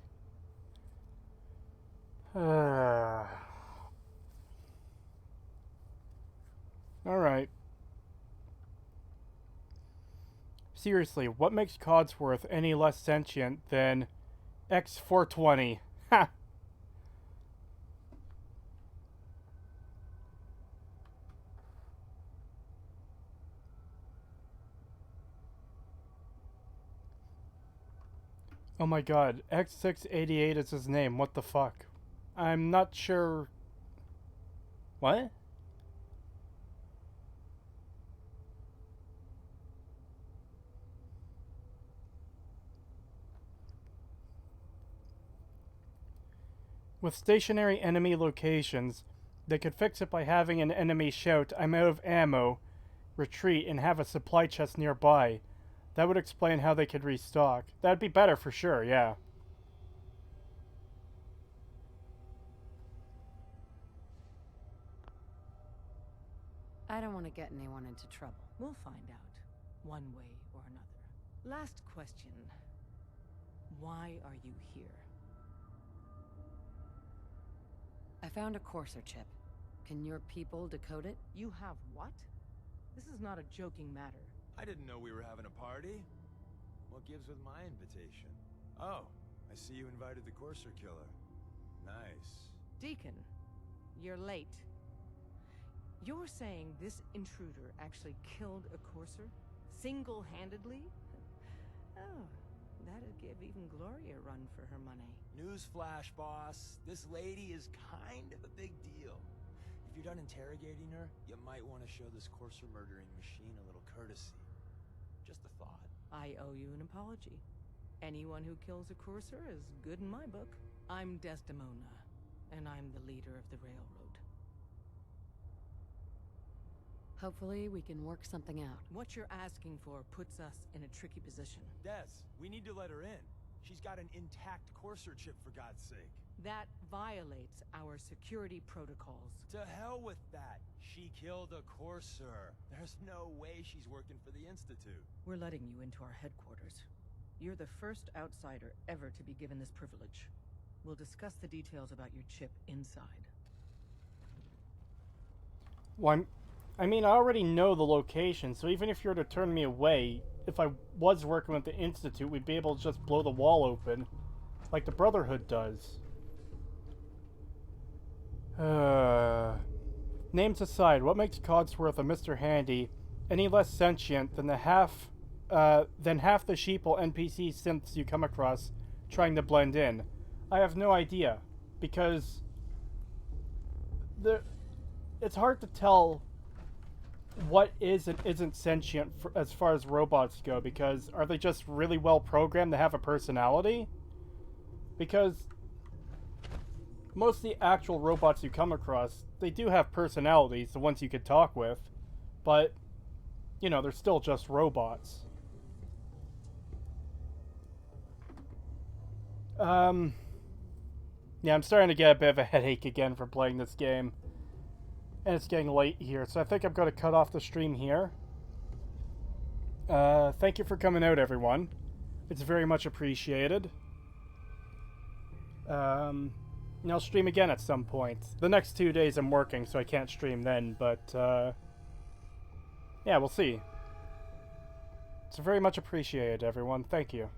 Alright. Seriously, what makes Codsworth any less sentient than X420? Ha! Oh my god, X688 is his name, what the fuck? I'm not sure... What? With stationary enemy locations, they could fix it by having an enemy shout, "I'm out of ammo," retreat, and have a supply chest nearby. That would explain how they could restock. That'd be better for sure, yeah. I don't want to get anyone into trouble. We'll find out, one way or another. Last question. Why are you here? I found a Courser chip. Can your people decode it? You have what? This is not a joking matter. I didn't know we were having a party. What gives with my invitation? Oh, I see you invited the Courser killer. Nice. Deacon, you're late. You're saying this intruder actually killed a Courser? Single-handedly? Oh, that'd give even Gloria a run for her money. Newsflash, boss. This lady is kind of a big deal. If you're done interrogating her, you might want to show this Courser murdering machine a little courtesy. Just a thought. I owe you an apology. Anyone who kills a Courser is good in my book. I'm Desdemona, and I'm the leader of the railroad. Hopefully we can work something out. What you're asking for puts us in a tricky position. Des, we need to let her in. She's got an intact Courser chip, for God's sake. That violates our security protocols. To hell with that. She killed a Courser. There's no way she's working for the Institute. We're letting you into our headquarters. You're the first outsider ever to be given this privilege. We'll discuss the details about your chip inside. Well, I mean, I already know the location, so even if you were to turn me away, if I was working with the Institute, we'd be able to just blow the wall open, like the Brotherhood does. Names aside, what makes Codsworth a Mr. Handy any less sentient than the than half the sheeple NPC synths you come across trying to blend in. I have no idea, because it's hard to tell what is and isn't sentient as far as robots go, because are they just really well programmed to have a personality? Because most of the actual robots you come across, they do have personalities, the ones you could talk with, but, you know, they're still just robots. Yeah, I'm starting to get a bit of a headache again from playing this game. And it's getting late here, so I think I'm going to cut off the stream here. Thank you for coming out, everyone. It's very much appreciated. And I'll stream again at some point. The next 2 days I'm working, so I can't stream then, but, yeah, we'll see. It's very much appreciated, everyone. Thank you.